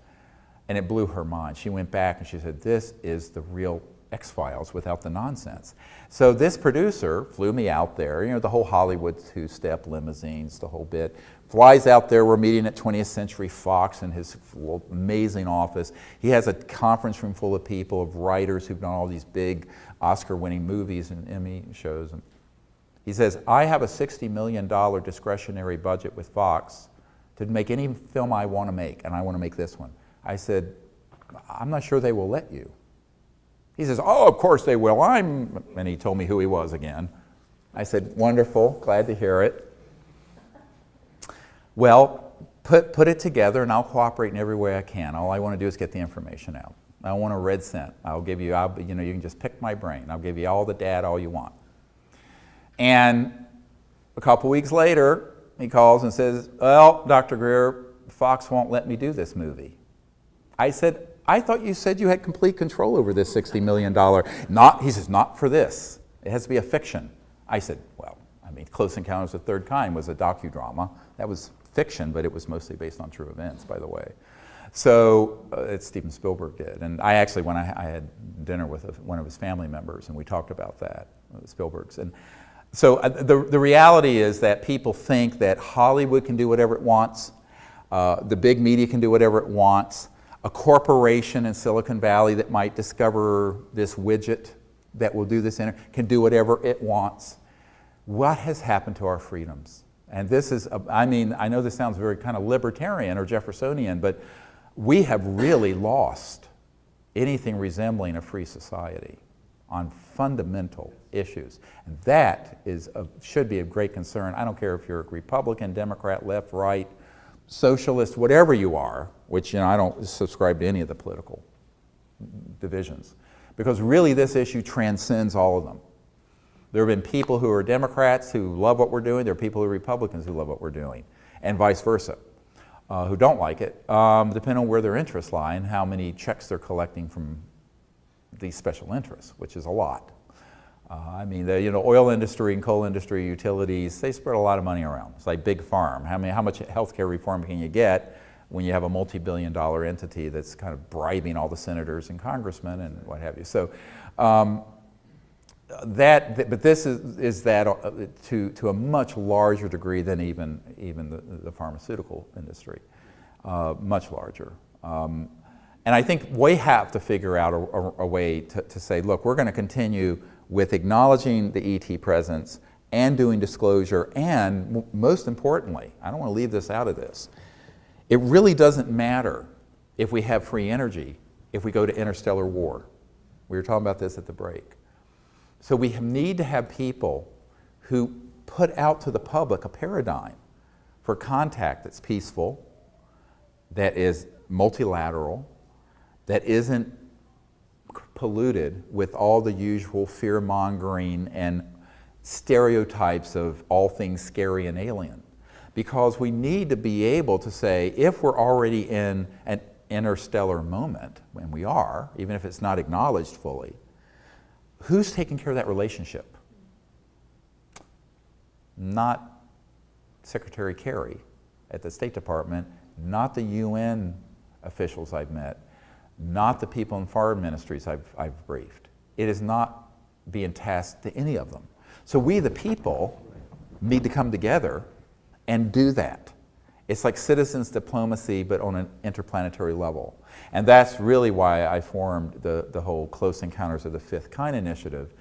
And it blew her mind. She went back and she said, this is the real X-Files without the nonsense. So this producer flew me out there, you know, the whole Hollywood two-step limousines, the whole bit. Flies out there, we're meeting at 20th Century Fox in his amazing office. He has a conference room full of people, of writers who've done all these big Oscar-winning movies and Emmy shows. And he says, I have a $60 million discretionary budget with Fox to make any film I want to make, and I want to make this one. I said, I'm not sure they will let you. He says, oh, of course they will. And he told me who he was again. I said, wonderful, glad to hear it. Well, put it together and I'll cooperate in every way I can. All I want to do is get the information out. I want a red cent. I'll give you, you know, you can just pick my brain. I'll give you all the data, all you want. And a couple weeks later, he calls and says, well, Dr. Greer, Fox won't let me do this movie. I said, I thought you said you had complete control over this $60 million. He says, not for this. It has to be a fiction. I said, well, I mean, Close Encounters of the Third Kind was a docudrama. That was fiction, but it was mostly based on true events, by the way. So Steven Spielberg did. And I actually, when I had dinner with one of his family members, and we talked about that, Spielberg's. And so the reality is that people think that Hollywood can do whatever it wants, the big media can do whatever it wants, a corporation in Silicon Valley that might discover this widget that will do this can do whatever it wants. What has happened to our freedoms? And this is, I mean, I know this sounds very kind of libertarian or Jeffersonian, but we have really lost anything resembling a free society on fundamental issues. And that should be of great concern. I don't care if you're a Republican, Democrat, left, right, socialist, whatever you are, which, you know, I don't subscribe to any of the political divisions, because really this issue transcends all of them. There have been people who are Democrats who love what we're doing, there are people who are Republicans who love what we're doing, and vice versa, who don't like it, depending on where their interests lie and how many checks they're collecting from these special interests, which is a lot. I mean, the oil industry and coal industry, utilities, they spread a lot of money around. It's like big farm. How much healthcare reform can you get when you have a multi-billion-dollar entity that's kind of bribing all the senators and congressmen and what have you? So, but this is that to a much larger degree than even the pharmaceutical industry, much larger. And I think we have to figure out a way to say, look, we're going to continue with acknowledging the ET presence and doing disclosure, and most importantly, I don't want to leave this out of this, it really doesn't matter if we have free energy if we go to interstellar war. We were talking about this at the break. So we need to have people who put out to the public a paradigm for contact that's peaceful, that is multilateral, that isn't polluted with all the usual fear-mongering and stereotypes of all things scary and alien. Because we need to be able to say, if we're already in an interstellar moment, and we are, even if it's not acknowledged fully, who's taking care of that relationship? Not Secretary Kerry at the State Department, not the UN officials I've met, not the people in foreign ministries I've briefed. It is not being tasked to any of them. So we, the people, need to come together and do that. It's like citizens diplomacy, but on an interplanetary level. And that's really why I formed the whole Close Encounters of the Fifth Kind initiative,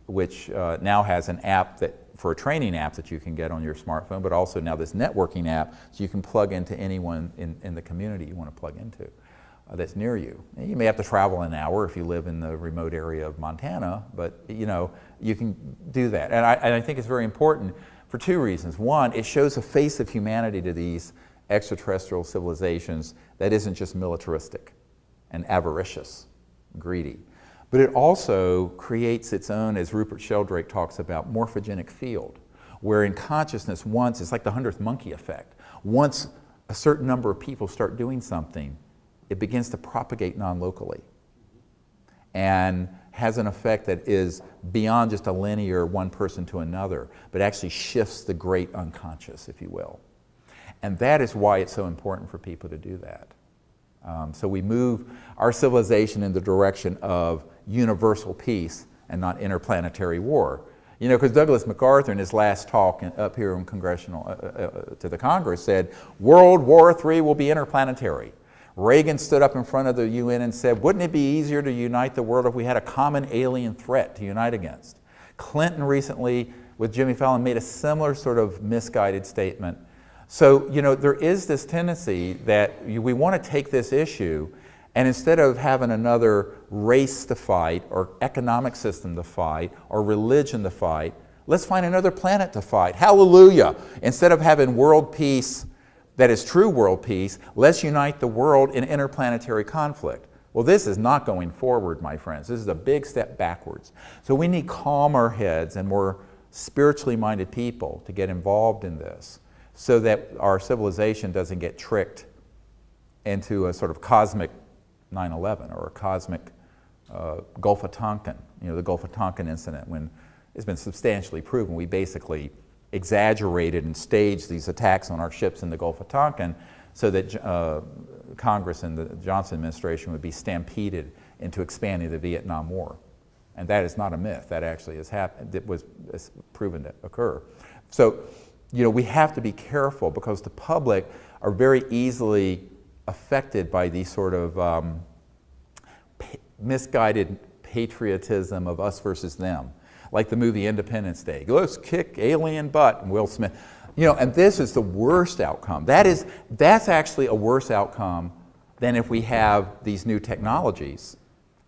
which now has an app for a training app that you can get on your smartphone, but also now this networking app so you can plug into anyone in the community you want to plug into that's near you. And you may have to travel an hour if you live in the remote area of Montana, but you can do that. And I think it's very important for two reasons. One, it shows a face of humanity to these extraterrestrial civilizations that isn't just militaristic and avaricious, greedy. But it also creates its own, as Rupert Sheldrake talks about, morphogenic field, where in consciousness it's like the 100th monkey effect. Once a certain number of people start doing something, it begins to propagate non-locally and has an effect that is beyond just a linear one person to another, but actually shifts the great unconscious, if you will. And that is why it's so important for people to do that. So we move our civilization in the direction of universal peace and not interplanetary war. Because Douglas MacArthur in his last talk up here in congressional to the Congress said, World War III will be interplanetary. Reagan stood up in front of the UN and said, wouldn't it be easier to unite the world if we had a common alien threat to unite against? Clinton recently, with Jimmy Fallon, made a similar sort of misguided statement. So, there is this tendency that we want to take this issue and instead of having another race to fight or economic system to fight or religion to fight, let's find another planet to fight. Hallelujah! Instead of having world peace that is true world peace, let's unite the world in interplanetary conflict. Well, this is not going forward, my friends. This is a big step backwards. So we need calmer heads and more spiritually minded people to get involved in this so that our civilization doesn't get tricked into a sort of cosmic 9/11 or a cosmic Gulf of Tonkin, the Gulf of Tonkin incident, when it's been substantially proven we basically exaggerated and staged these attacks on our ships in the Gulf of Tonkin so that Congress and the Johnson administration would be stampeded into expanding the Vietnam War. And that is not a myth. That actually has happened. It was proven to occur. So, we have to be careful because the public are very easily affected by these sort of misguided patriotism of us versus them. Like the movie Independence Day. Let's kick alien butt, and Will Smith. And this is the worst outcome. That's actually a worse outcome than if we have these new technologies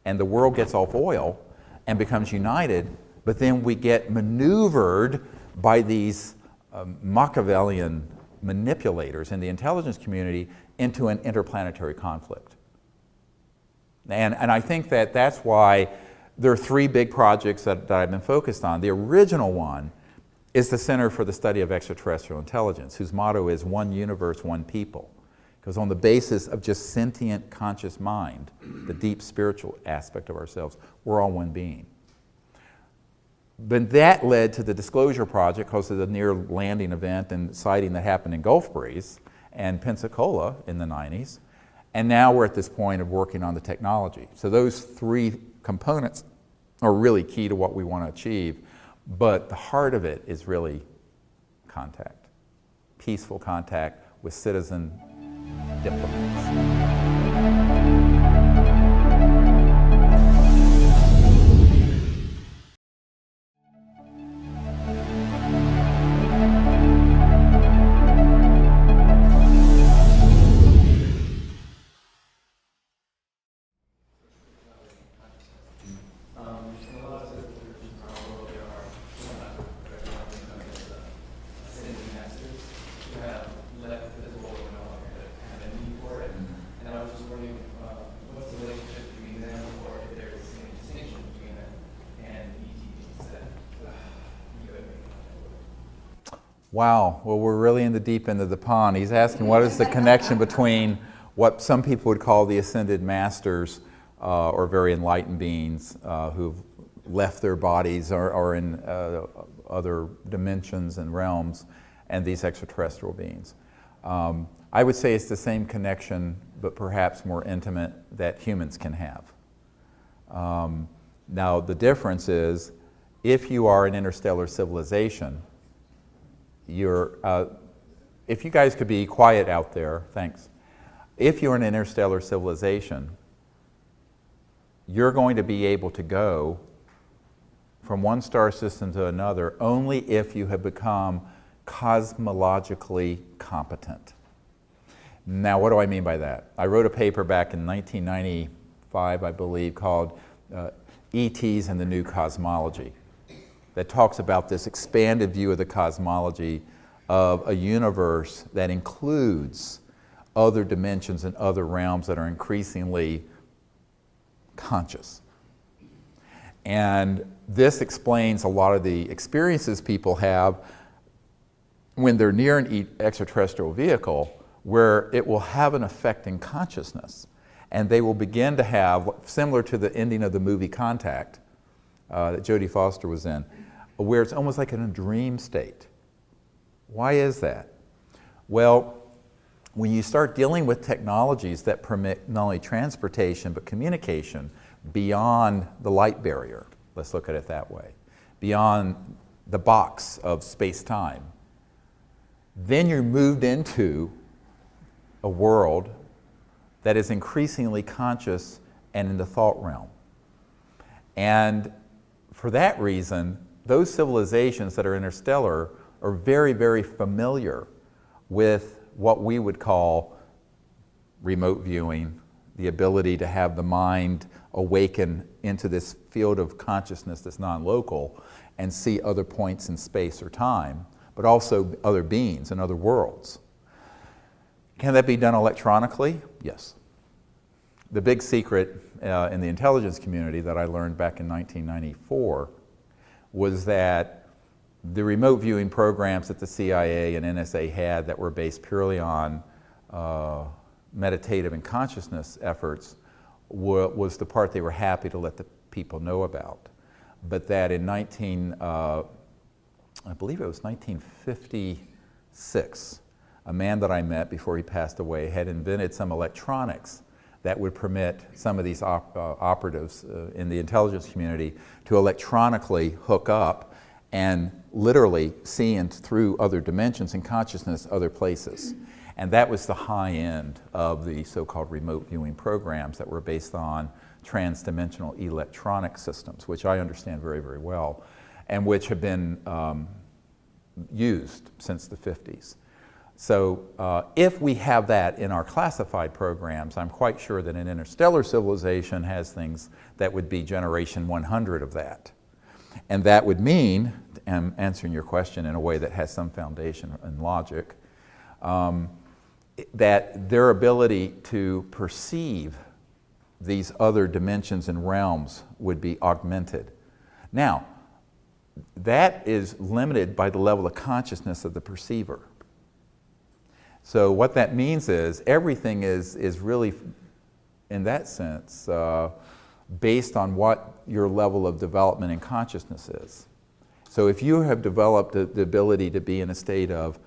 and the world gets off oil and becomes united, but then we get maneuvered by these Machiavellian manipulators in the intelligence community into an interplanetary conflict. And I think that's why there are 3 big projects that I've been focused on. The original one is the Center for the Study of Extraterrestrial Intelligence, whose motto is one universe, one people. Because on the basis of just sentient conscious mind, the deep spiritual aspect of ourselves, we're all one being. But that led to the Disclosure Project because of the near landing event and sighting that happened in Gulf Breeze and Pensacola in the 90s. And now we're at this point of working on the technology. So those 3 components are really key to what we want to achieve. But the heart of it is really contact, peaceful contact with citizen diplomats. Wow, well, we're really in the deep end of the pond. He's asking what is the connection between what some people would call the ascended masters or very enlightened beings who've left their bodies or are in other dimensions and realms and these extraterrestrial beings. I would say it's the same connection, but perhaps more intimate, that humans can have. Now, the difference is if you are an interstellar civilization, if you guys could be quiet out there, thanks. If you're an interstellar civilization, you're going to be able to go from one star system to another only if you have become cosmologically competent. Now, what do I mean by that? I wrote a paper back in 1995, I believe, called ETs and the New Cosmology, that talks about this expanded view of the cosmology of a universe that includes other dimensions and other realms that are increasingly conscious. And this explains a lot of the experiences people have when they're near an extraterrestrial vehicle, where it will have an effect in consciousness. And they will begin to have, similar to the ending of the movie Contact that Jodie Foster was in, where it's almost like in a dream state. Why is that? Well, when you start dealing with technologies that permit not only transportation but communication beyond the light barrier, let's look at it that way, beyond the box of space-time, then you're moved into a world that is increasingly conscious and in the thought realm. And for that reason, those civilizations that are interstellar are very, very familiar with what we would call remote viewing, the ability to have the mind awaken into this field of consciousness that's non-local and see other points in space or time, but also other beings and other worlds. Can that be done electronically? Yes. the big secret in the intelligence community that I learned back in 1994 was that the remote viewing programs that the CIA and NSA had that were based purely on meditative and consciousness efforts was the part they were happy to let the people know about. But that in I believe it was 1956, a man that I met before he passed away had invented some electronics that would permit some of these operatives in the intelligence community to electronically hook up and literally see through other dimensions in consciousness, other places. And that was the high end of the so-called remote viewing programs that were based on trans-dimensional electronic systems, which I understand very, very well, and which have been used since the 50s. So if we have that in our classified programs, I'm quite sure that an interstellar civilization has things that would be generation 100 of that. And that would mean, and answering your question in a way that has some foundation in logic, that their ability to perceive these other dimensions and realms would be augmented. Now, that is limited by the level of consciousness of the perceiver. So what that means is everything is really, in that sense, based on what your level of development in consciousness is. So if you have developed the ability to be in a state of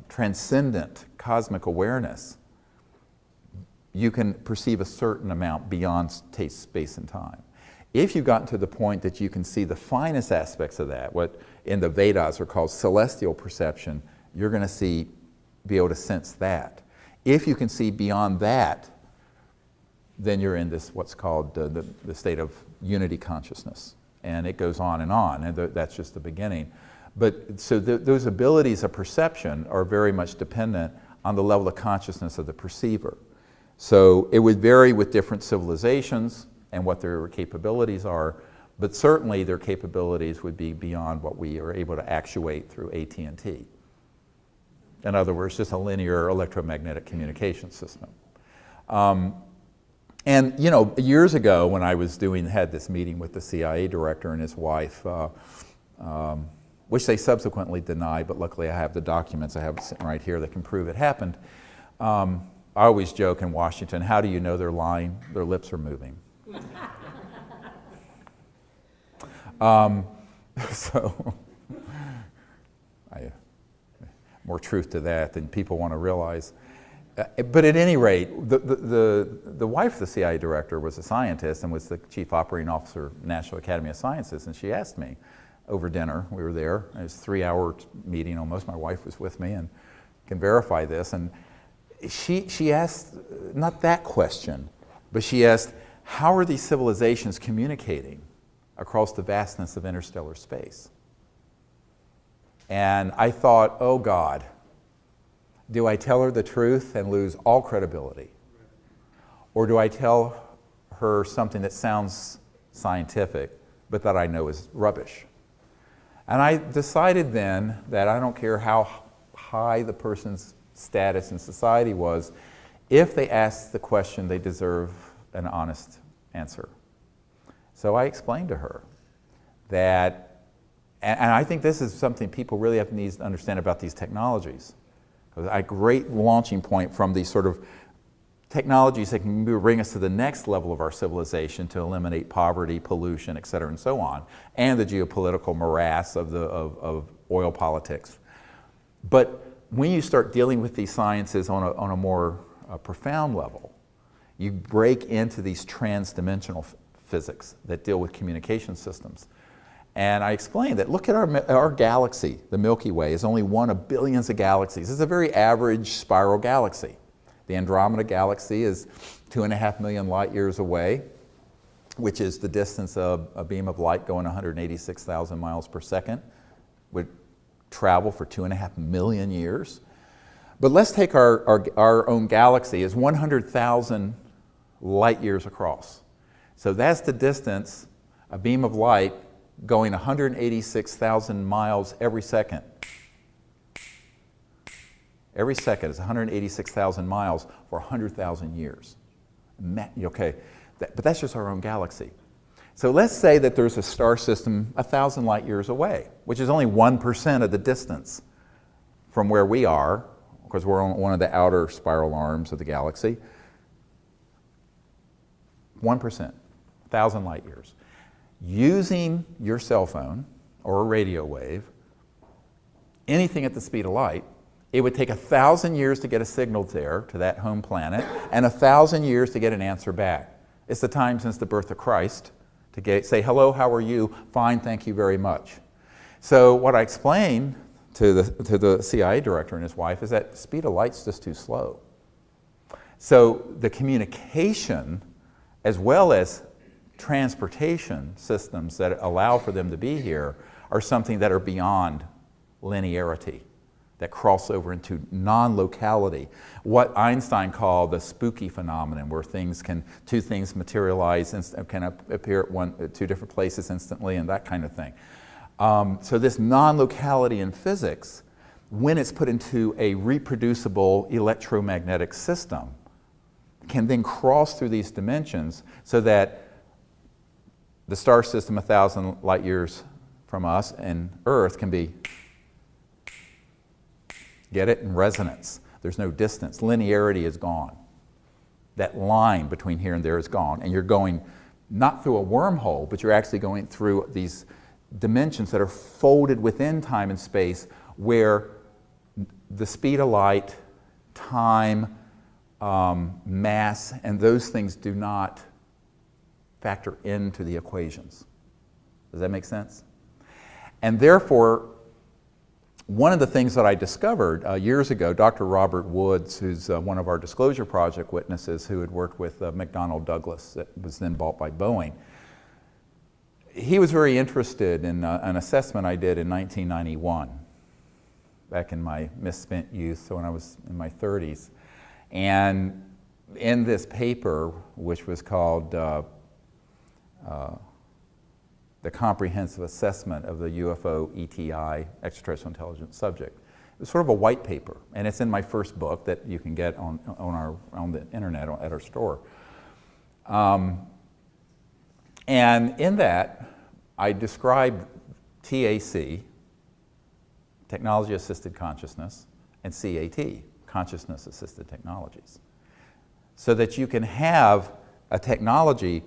transcendent cosmic awareness, you can perceive a certain amount beyond taste, space, and time. If you've gotten to the point that you can see the finest aspects of that, what in the Vedas are called celestial perception, you're going to be able to sense that. If you can see beyond that, then you're in this what's called the state of unity consciousness. And it goes on, and that's just the beginning. But so those abilities of perception are very much dependent on the level of consciousness of the perceiver. So it would vary with different civilizations and what their capabilities are, but certainly their capabilities would be beyond what we are able to actuate through AT&T. In other words, just a linear electromagnetic communication system. And you know, years ago when I was had this meeting with the CIA director and his wife, which they subsequently denied, but luckily I have the documents, I have it sitting right here that can prove it happened. I always joke in Washington, how do you know they're lying? Their lips are moving. So, more truth to that than people want to realize. But at any rate, the wife of the CIA director was a scientist and was the chief operating officer of the National Academy of Sciences, and she asked me over dinner, we were there, it was a 3-hour meeting almost, my wife was with me and can verify this, and she asked, not that question, but she asked, how are these civilizations communicating across the vastness of interstellar space? And I thought, oh God, do I tell her the truth and lose all credibility? Or do I tell her something that sounds scientific, but that I know is rubbish? And I decided then that I don't care how high the person's status in society was, if they asked the question, they deserve an honest answer. So I explained to her that, and I think this is something people really need to understand about these technologies. A great launching point from these sort of technologies that can bring us to the next level of our civilization to eliminate poverty, pollution, et cetera, and so on, and the geopolitical morass of oil politics. But when you start dealing with these sciences on a more profound level, you break into these trans-dimensional physics that deal with communication systems. And I explained that, look at our galaxy, the Milky Way, is only one of billions of galaxies. It's a very average spiral galaxy. The Andromeda galaxy is 2.5 million light years away, which is the distance of a beam of light going 186,000 miles per second, would travel for 2.5 million years. But let's take our own galaxy is 100,000 light years across. So that's the distance, a beam of light going 186,000 miles every second. Every second is 186,000 miles for 100,000 years. Okay, but that's just our own galaxy. So let's say that there's a star system 1,000 light years away, which is only 1% of the distance from where we are, because we're on one of the outer spiral arms of the galaxy. 1%, 1,000 light years. Using your cell phone or a radio wave, anything at the speed of light, it would take 1,000 years to get a signal there to that home planet, and 1,000 years to get an answer back. It's the time since the birth of Christ to say, hello, how are you? Fine, thank you very much. So what I explained to the CIA director and his wife is that the speed of light's just too slow. So the communication, as well as transportation systems that allow for them to be here, are something that are beyond linearity, that cross over into non-locality. What Einstein called the spooky phenomenon, where two things materialize and can appear at two different places instantly, and that kind of thing. So this non-locality in physics, when it's put into a reproducible electromagnetic system, can then cross through these dimensions so that the star system 1,000 light years from us and Earth can be, get it, in resonance. There's no distance. Linearity is gone. That line between here and there is gone, and you're going not through a wormhole, but you're actually going through these dimensions that are folded within time and space, where the speed of light, time, mass, and those things do not factor into the equations. Does that make sense? And therefore, one of the things that I discovered years ago, Dr. Robert Woods, who's one of our Disclosure Project witnesses who had worked with McDonnell Douglas, that was then bought by Boeing, he was very interested in an assessment I did in 1991, back in my misspent youth, so when I was in my 30s. And in this paper, which was called The Comprehensive Assessment of the UFO ETI, Extraterrestrial Intelligence Subject, it was sort of a white paper, and it's in my first book that you can get on the internet at our store. And in that, I described TAC, Technology-Assisted Consciousness, and CAT, Consciousness-Assisted Technologies, so that you can have a technology,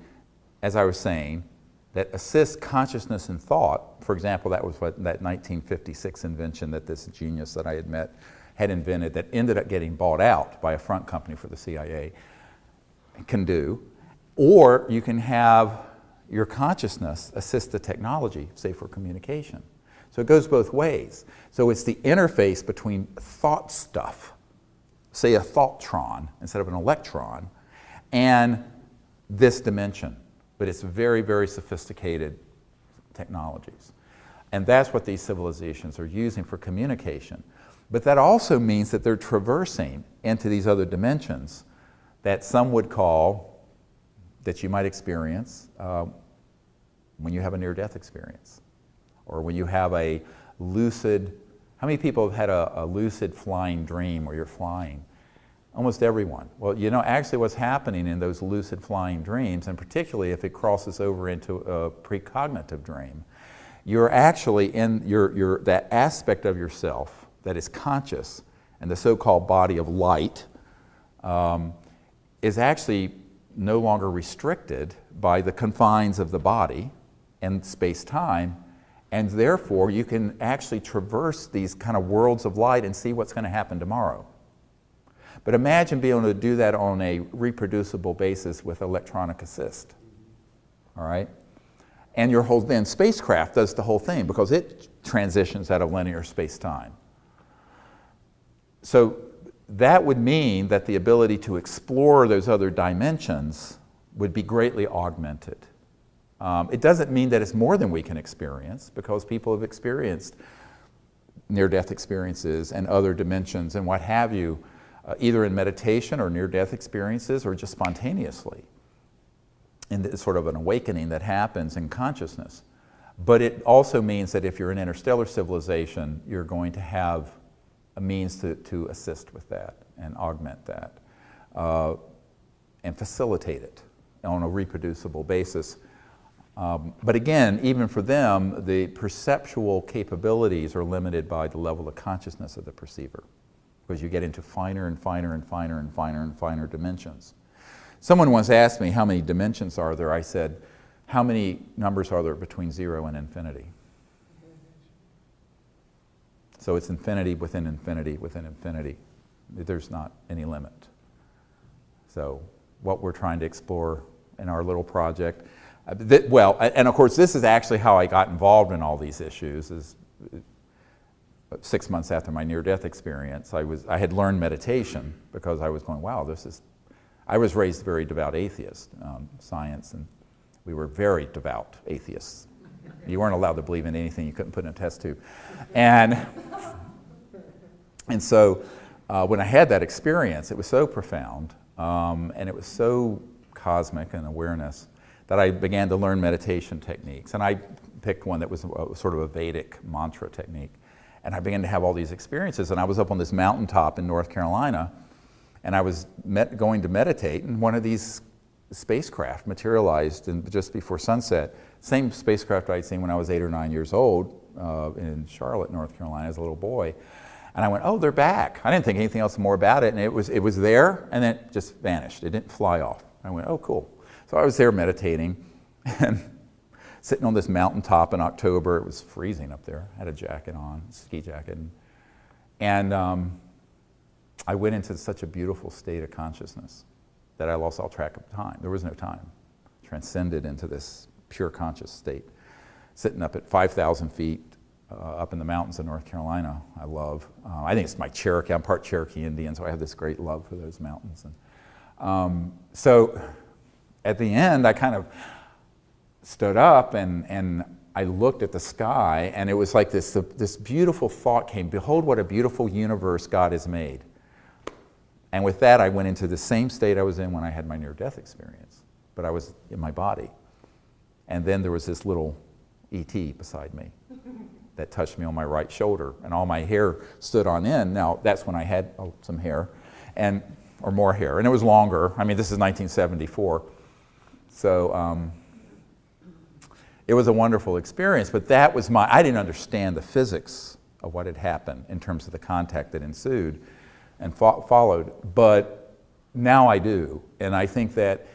as I was saying, that assists consciousness and thought. For example, that was what that 1956 invention that this genius that I had met had invented, that ended up getting bought out by a front company for the CIA, can do. Or you can have your consciousness assist the technology, say for communication. So it goes both ways. So it's the interface between thought stuff, say a thoughtron instead of an electron, and this dimension. But it's very, very sophisticated technologies. And that's what these civilizations are using for communication. But that also means that they're traversing into these other dimensions that some would call, that you might experience when you have a near-death experience, or when you have a lucid. How many people have had a lucid flying dream where you're flying? Almost everyone. Well, you know, actually what's happening in those lucid flying dreams, and particularly if it crosses over into a precognitive dream, you're actually in that aspect of yourself that is conscious, and the so-called body of light is actually no longer restricted by the confines of the body and space-time, and therefore you can actually traverse these kind of worlds of light and see what's going to happen tomorrow. But imagine being able to do that on a reproducible basis with electronic assist, all right? And your whole, then spacecraft does the whole thing because it transitions out of linear space-time. So that would mean that the ability to explore those other dimensions would be greatly augmented. It doesn't mean that it's more than we can experience, because people have experienced near-death experiences and other dimensions and what have you, either in meditation or near-death experiences or just spontaneously. And it's sort of an awakening that happens in consciousness. But it also means that if you're an interstellar civilization, you're going to have a means to assist with that and augment that. and facilitate it on a reproducible basis. But again, even for them, the perceptual capabilities are limited by the level of consciousness of the perceiver, because you get into finer and finer and finer and finer and finer dimensions. Someone once asked me, how many dimensions are there? I said, how many numbers are there between 0 and infinity? So it's infinity within infinity within infinity. There's not any limit. So what we're trying to explore in our little project, and of course this is actually how I got involved in all these issues, is 6 months after my near-death experience, I had learned meditation because I was going, wow, I was raised a very devout atheist, science, and we were very devout atheists. You weren't allowed to believe in anything you couldn't put in a test tube. And so when I had that experience, it was so profound, and it was so cosmic in awareness that I began to learn meditation techniques. And I picked one that was sort of a Vedic mantra technique. And I began to have all these experiences. And I was up on this mountaintop in North Carolina, and I was going to meditate, and one of these spacecraft materialized just before sunset. Same spacecraft I'd seen when I was 8 or 9 years old in Charlotte, North Carolina, as a little boy. And I went, oh, they're back. I didn't think anything else more about it, and it was there, and then it just vanished. It didn't fly off. I went, oh, cool. So I was there meditating, and sitting on this mountaintop in October. It was freezing up there. I had a jacket on, ski jacket. And I went into such a beautiful state of consciousness that I lost all track of time. There was no time. Transcended into this pure conscious state. Sitting up at 5,000 feet up in the mountains of North Carolina, I love. I think it's my Cherokee. I'm part Cherokee Indian, so I have this great love for those mountains. And so at the end, I kind of stood up and I looked at the sky, and it was like this beautiful thought came, behold what a beautiful universe God has made. And with that, I went into the same state I was in when I had my near-death experience, but I was in my body. And then there was this little ET beside me that touched me on my right shoulder, and all my hair stood on end. Now, that's when I had some hair, or more hair, and it was longer. I mean, this is 1974. So it was a wonderful experience, but that was I didn't understand the physics of what had happened in terms of the contact that ensued and followed, but now I do. And I think that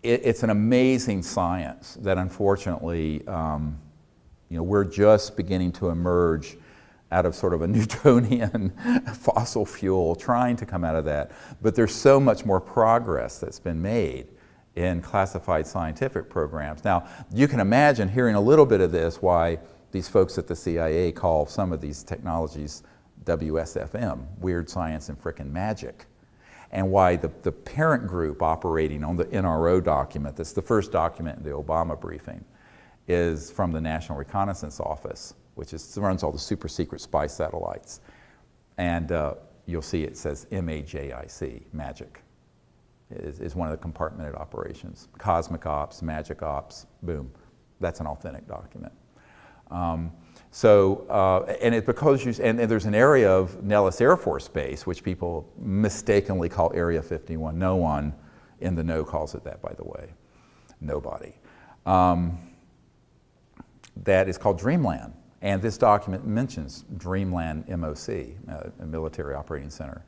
it's an amazing science that unfortunately, we're just beginning to emerge out of sort of a Newtonian fossil fuel, trying to come out of that. But there's so much more progress that's been made in classified scientific programs. Now, you can imagine hearing a little bit of this, why these folks at the CIA call some of these technologies WSFM, weird science and frickin' magic, and why the parent group operating on the NRO document, that's the first document in the Obama briefing, is from the National Reconnaissance Office, which runs all the super secret spy satellites. And you'll see it says MAJIC, magic, is one of the compartmented operations. Cosmic Ops, Magic Ops, boom. That's an authentic document. And it's because and there's an area of Nellis Air Force Base, which people mistakenly call Area 51. No one in the know calls it that, by the way. Nobody. That is called Dreamland. And this document mentions Dreamland MOC, a military operating center.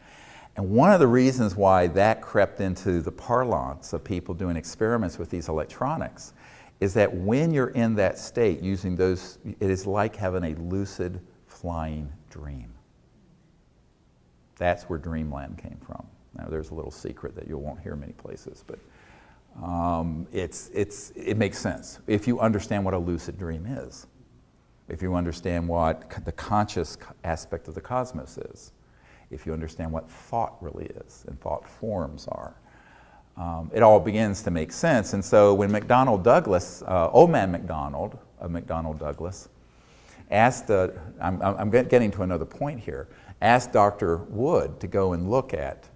And one of the reasons why that crept into the parlance of people doing experiments with these electronics is that when you're in that state using those, it is like having a lucid flying dream. That's where Dreamland came from. Now there's a little secret that you won't hear many places, but it makes sense if you understand what a lucid dream is, if you understand what the conscious aspect of the cosmos is, if you understand what thought really is and thought forms are. It all begins to make sense. And so when McDonnell Douglas, old man McDonald of McDonnell Douglas, asked, I'm getting to another point here, asked Dr. Wood to go and look at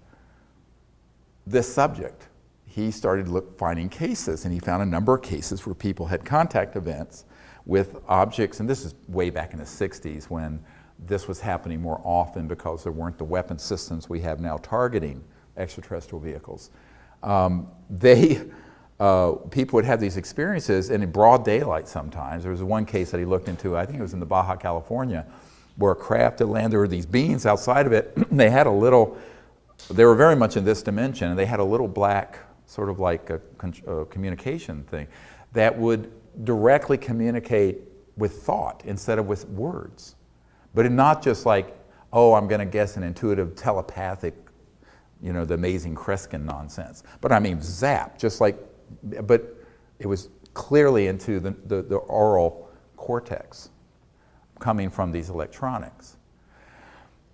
this subject. He started finding cases, and he found a number of cases where people had contact events with objects, and this is way back in the 60s when this was happening more often because there weren't the weapon systems we have now targeting extraterrestrial vehicles. People would have these experiences, and in broad daylight sometimes. There was one case that he looked into, I think it was in the Baja California, where a craft had landed, there were these beings outside of it. They were very much in this dimension, and they had a little black, sort of like a communication thing, that would directly communicate with thought instead of with words. But not just like, oh, I'm going to guess an intuitive telepathic, the amazing Kreskin nonsense. But I mean, zap, just like, but it was clearly into the oral cortex coming from these electronics.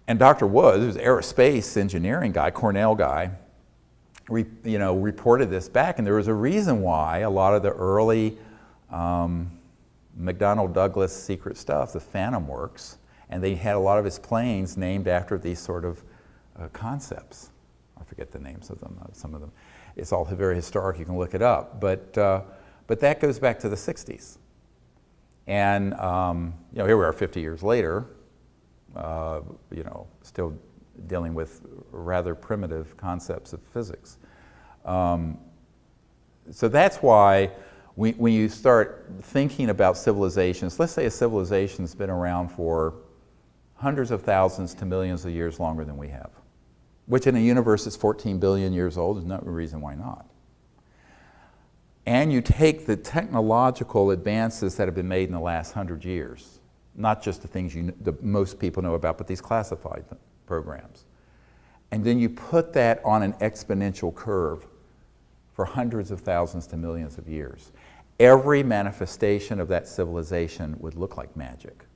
And Dr. Woods, who's an aerospace engineering guy, Cornell guy, reported this back, and there was a reason why a lot of the early McDonnell Douglas secret stuff, the Phantom Works, and they had a lot of his planes named after these sort of concepts. I forget the names of them, some of them. It's all very historic, you can look it up. But that goes back to the 60s. And here we are 50 years later, still dealing with rather primitive concepts of physics. So that's why when you start thinking about civilizations, let's say a civilization's been around for hundreds of thousands to millions of years longer than we have, which in a universe that's 14 billion years old, there's no reason why not. And you take the technological advances that have been made in the last 100 years, not just the things most people know about, but these classified programs. And then you put that on an exponential curve for hundreds of thousands to millions of years. Every manifestation of that civilization would look like magic.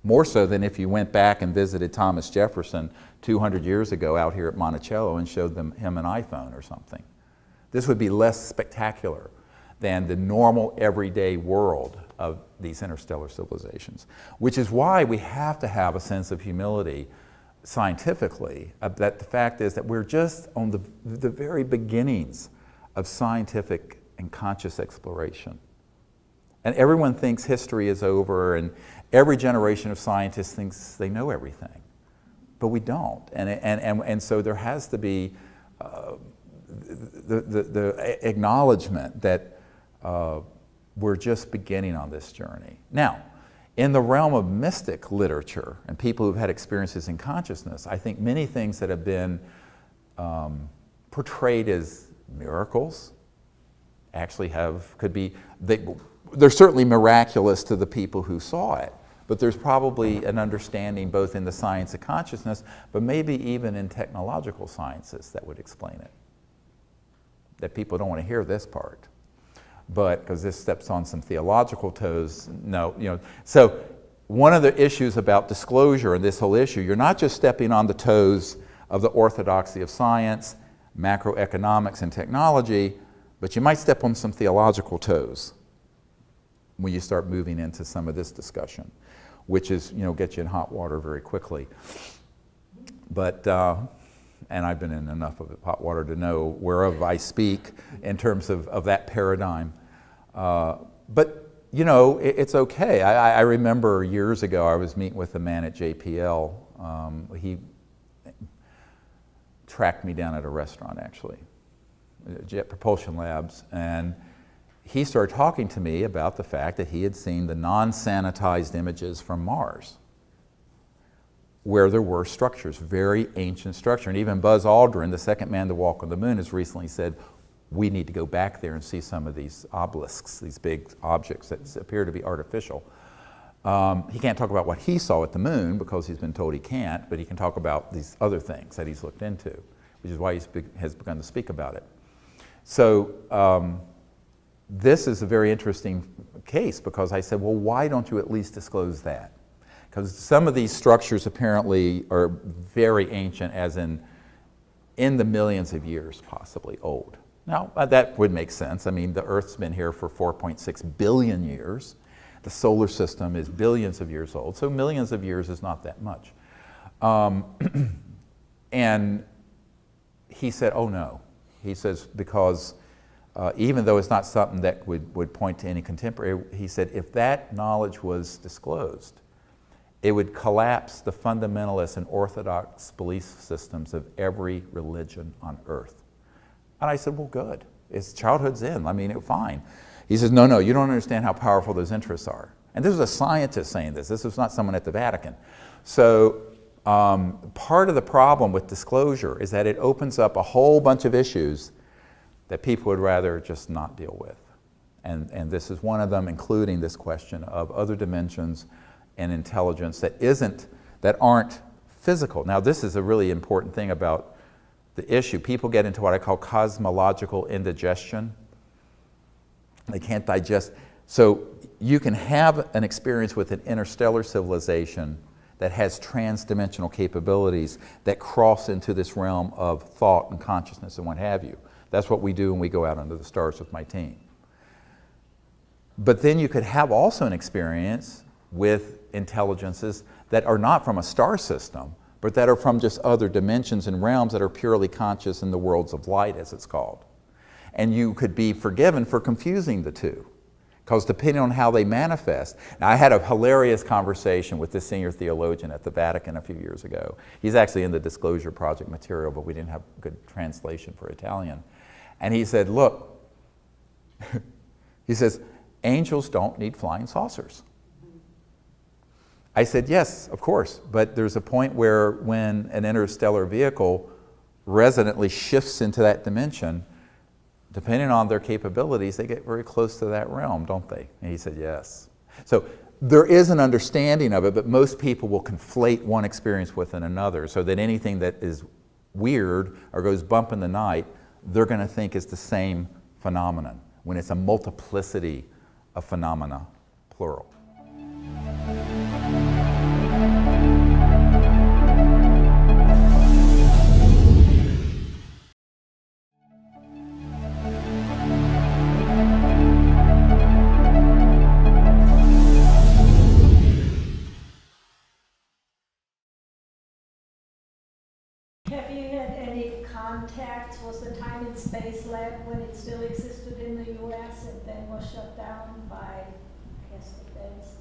More so than if you went back and visited Thomas Jefferson 200 years ago out here at Monticello and showed him an iPhone or something. This would be less spectacular than the normal everyday world of these interstellar civilizations, which is why we have to have a sense of humility scientifically, that the fact is that we're just on the very beginnings of scientific and conscious exploration. And everyone thinks history is over, and every generation of scientists thinks they know everything. But we don't. And so there has to be the acknowledgement that we're just beginning on this journey. Now, in the realm of mystic literature and people who've had experiences in consciousness, I think many things that have been portrayed as miracles actually they're certainly miraculous to the people who saw it, but there's probably an understanding both in the science of consciousness, but maybe even in technological sciences that would explain it. That people don't want to hear this part, but because this steps on some theological toes. No, so one of the issues about disclosure and this whole issue, you're not just stepping on the toes of the orthodoxy of science, macroeconomics, and technology, but you might step on some theological toes when you start moving into some of this discussion, which is, get you in hot water very quickly. But, and I've been in enough of hot water to know whereof I speak in terms of that paradigm. But, it's okay. I remember years ago I was meeting with a man at JPL. He tracked me down at a restaurant, actually, Jet Propulsion Labs, and he started talking to me about the fact that he had seen the non-sanitized images from Mars, where there were structures, very ancient structure. And even Buzz Aldrin, the second man to walk on the moon, has recently said, we need to go back there and see some of these obelisks, these big objects that appear to be artificial. He can't talk about what he saw at the moon because he's been told he can't, but he can talk about these other things that he's looked into, which is why he has begun to speak about it. So this is a very interesting case because I said, well, why don't you at least disclose that? Because some of these structures apparently are very ancient, as in the millions of years possibly old. Now, that would make sense. I mean, the Earth's been here for 4.6 billion years. The solar system is billions of years old, so millions of years is not that much. And he said, oh no. He says, because even though it's not something that would point to any contemporary, he said, if that knowledge was disclosed, it would collapse the fundamentalist and orthodox belief systems of every religion on earth. And I said, well, good. It's childhood's in. I mean, fine. He says, no, you don't understand how powerful those interests are. And this was a scientist saying this. This was not someone at the Vatican. So part of the problem with disclosure is that it opens up a whole bunch of issues that people would rather just not deal with. And this is one of them, including this question of other dimensions and intelligence that aren't physical. Now, this is a really important thing about the issue. People get into what I call cosmological indigestion. They can't digest. So you can have an experience with an interstellar civilization that has trans-dimensional capabilities that cross into this realm of thought and consciousness and what have you. That's what we do when we go out under the stars with my team. But then you could have also an experience with intelligences that are not from a star system, but that are from just other dimensions and realms that are purely conscious in the worlds of light, as it's called. And you could be forgiven for confusing the two, because depending on how they manifest. Now, I had a hilarious conversation with this senior theologian at the Vatican a few years ago. He's actually in the Disclosure Project material, but we didn't have good translation for Italian. And he said, look, he says, angels don't need flying saucers. I said, yes, of course, but there's a point where when an interstellar vehicle resonantly shifts into that dimension, depending on their capabilities, they get very close to that realm, don't they? And he said, yes. So there is an understanding of it, but most people will conflate one experience with another, so that anything that is weird or goes bump in the night, they're going to think is the same phenomenon, when it's a multiplicity of phenomena, plural. Have you had any contacts? Was the Time and Space Lab, when it still existed in the U.S. and then was shut down by, I guess, the feds?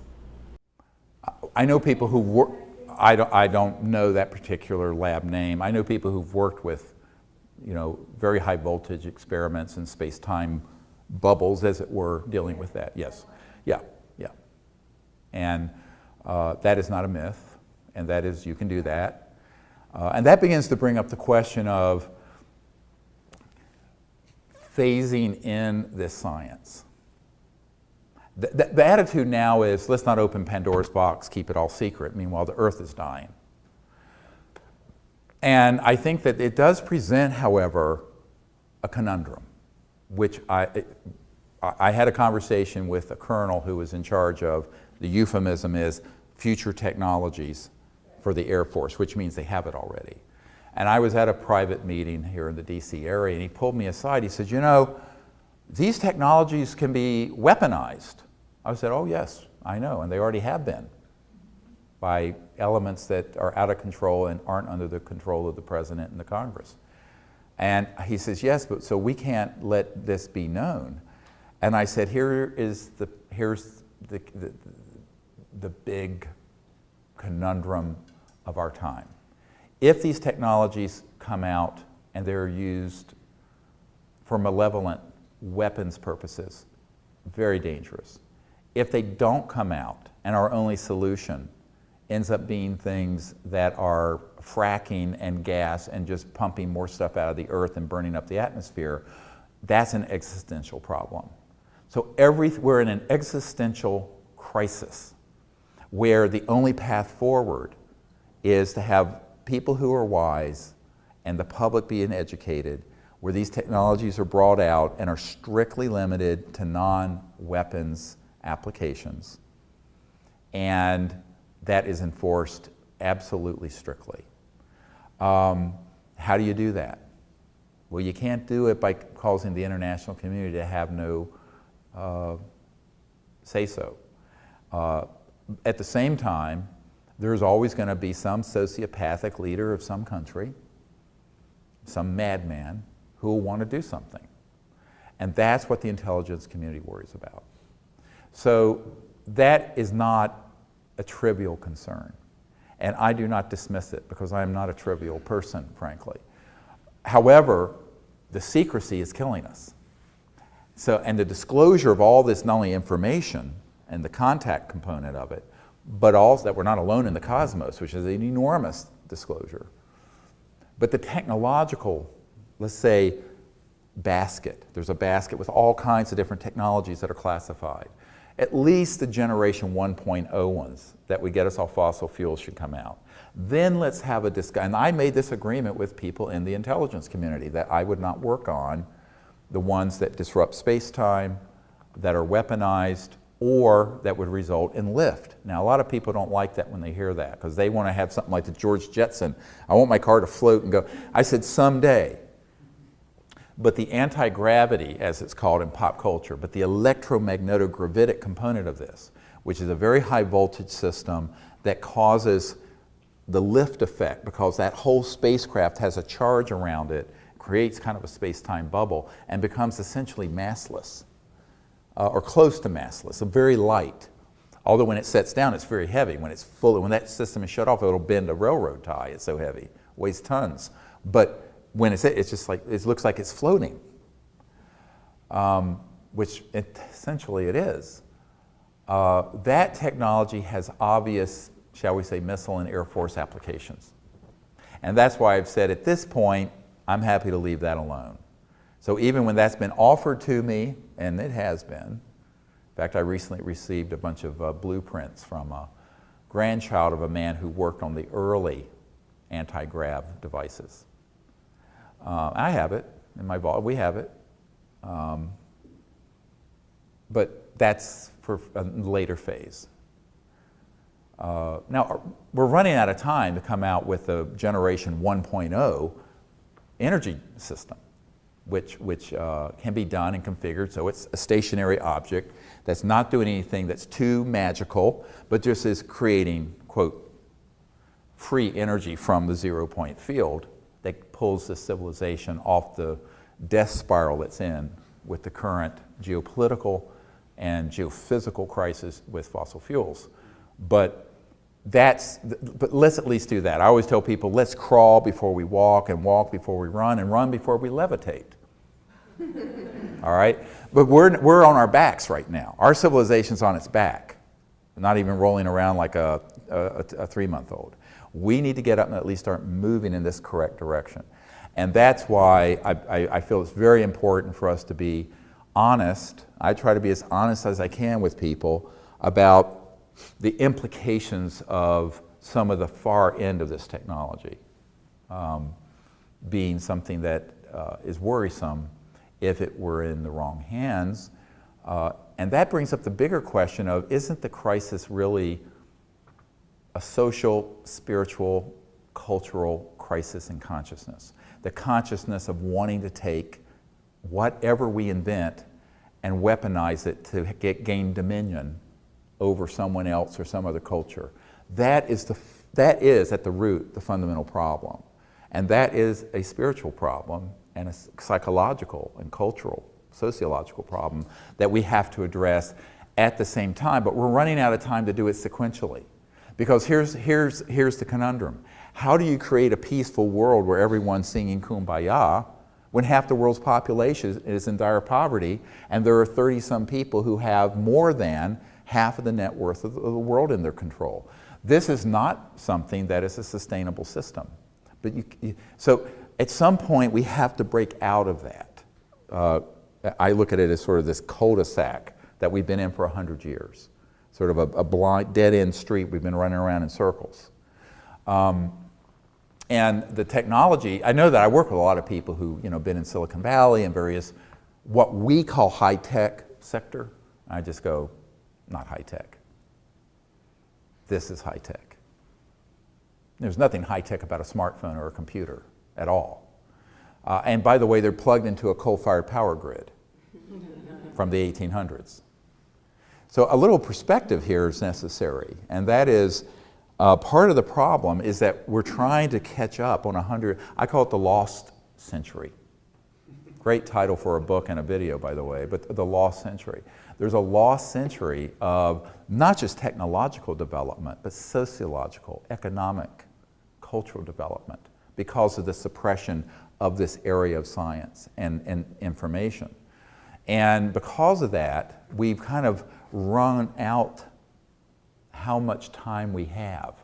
I know people who work, I don't know that particular lab name. I know people who've worked with, very high voltage experiments in space-time bubbles, as it were, dealing with that. Yes, yeah. And that is not a myth, and that is, you can do that. And that begins to bring up the question of phasing in this science. The attitude now is, let's not open Pandora's box, keep it all secret, meanwhile the Earth is dying. And I think that it does present, however, a conundrum, which I had a conversation with a colonel who was in charge of, the euphemism is future technologies for the Air Force, which means they have it already. And I was at a private meeting here in the DC area, and he pulled me aside. He said, these technologies can be weaponized. I said, oh yes, I know, and they already have been, by elements that are out of control and aren't under the control of the President and the Congress. And he says, yes, but so we can't let this be known. And I said, here's the big conundrum of our time. If these technologies come out and they're used for malevolent weapons purposes, very dangerous. If they don't come out and our only solution ends up being things that are fracking and gas and just pumping more stuff out of the earth and burning up the atmosphere, that's an existential problem. So we're in an existential crisis where the only path forward is to have people who are wise and the public being educated, where these technologies are brought out and are strictly limited to non-weapons applications, and that is enforced absolutely strictly. How do you do that? Well, you can't do it by causing the international community to have no say-so. At the same time, there's always going to be some sociopathic leader of some country, some madman, who will want to do something. And that's what the intelligence community worries about. So that is not a trivial concern. And I do not dismiss it, because I am not a trivial person, frankly. However, the secrecy is killing us. So, and the disclosure of all this, not only information and the contact component of it, but also that we're not alone in the cosmos, which is an enormous disclosure. But the technological, let's say, basket, there's a basket with all kinds of different technologies that are classified. At least the generation 1.0 ones that would get us off fossil fuels should come out. Then let's have a discussion. And I made this agreement with people in the intelligence community that I would not work on the ones that disrupt space-time, that are weaponized, or that would result in lift. Now, a lot of people don't like that when they hear that, because they want to have something like the George Jetson. I want my car to float and go. I said, someday. But the anti-gravity, as it's called in pop culture, but the electromagnetic-gravitic component of this, which is a very high voltage system that causes the lift effect, because that whole spacecraft has a charge around it, creates kind of a space-time bubble, and becomes essentially massless, or close to massless, very light. Although when it sets down, it's very heavy. When it's full, when that system is shut off, it'll bend a railroad tie. It's so heavy, weighs tons. But when it's just like, it looks like it's floating, which essentially it is. That technology has obvious, shall we say, missile and Air Force applications. And that's why I've said at this point, I'm happy to leave that alone. So even when that's been offered to me, and it has been, in fact, I recently received a bunch of blueprints from a grandchild of a man who worked on the early anti-grav devices. I have it in my vault. We have it. But that's for a later phase. Now, we're running out of time to come out with a generation 1.0 energy system, which can be done and configured. So it's a stationary object that's not doing anything that's too magical, but just is creating, quote, free energy from the 0-point field that pulls the civilization off the death spiral it's in with the current geopolitical and geophysical crisis with fossil fuels. But let's at least do that. I always tell people, let's crawl before we walk, and walk before we run, and run before we levitate. All right? But we're on our backs right now. Our civilization's on its back, not even rolling around like a 3-month-old. We need to get up and at least start moving in this correct direction. And that's why I feel it's very important for us to be honest. I try to be as honest as I can with people about the implications of some of the far end of this technology being something that is worrisome if it were in the wrong hands. And that brings up the bigger question of, isn't the crisis really a social, spiritual, cultural crisis in consciousness? The consciousness of wanting to take whatever we invent and weaponize it to gain dominion over someone else or some other culture. That is at the root the fundamental problem. And that is a spiritual problem and a psychological and cultural, sociological problem that we have to address at the same time. But we're running out of time to do it sequentially. Because here's the conundrum. How do you create a peaceful world where everyone's singing Kumbaya when half the world's population is in dire poverty and there are 30-some people who have more than half of the net worth of the world in their control? This is not something that is a sustainable system. But so at some point we have to break out of that. I look at it as sort of this cul-de-sac that we've been in for 100 years. Sort of a blind, dead-end street we've been running around in circles. And the technology, I know that I work with a lot of people who, been in Silicon Valley and various, what we call high-tech sector. I just go, not high-tech. This is high-tech. There's nothing high-tech about a smartphone or a computer at all. And by the way, they're plugged into a coal-fired power grid from the 1800s. So a little perspective here is necessary, and that is part of the problem is that we're trying to catch up on 100, I call it the lost century. Great title for a book and a video, by the way, but the lost century. There's a lost century of not just technological development, but sociological, economic, cultural development because of the suppression of this area of science and information. And because of that, we've kind of run out how much time we have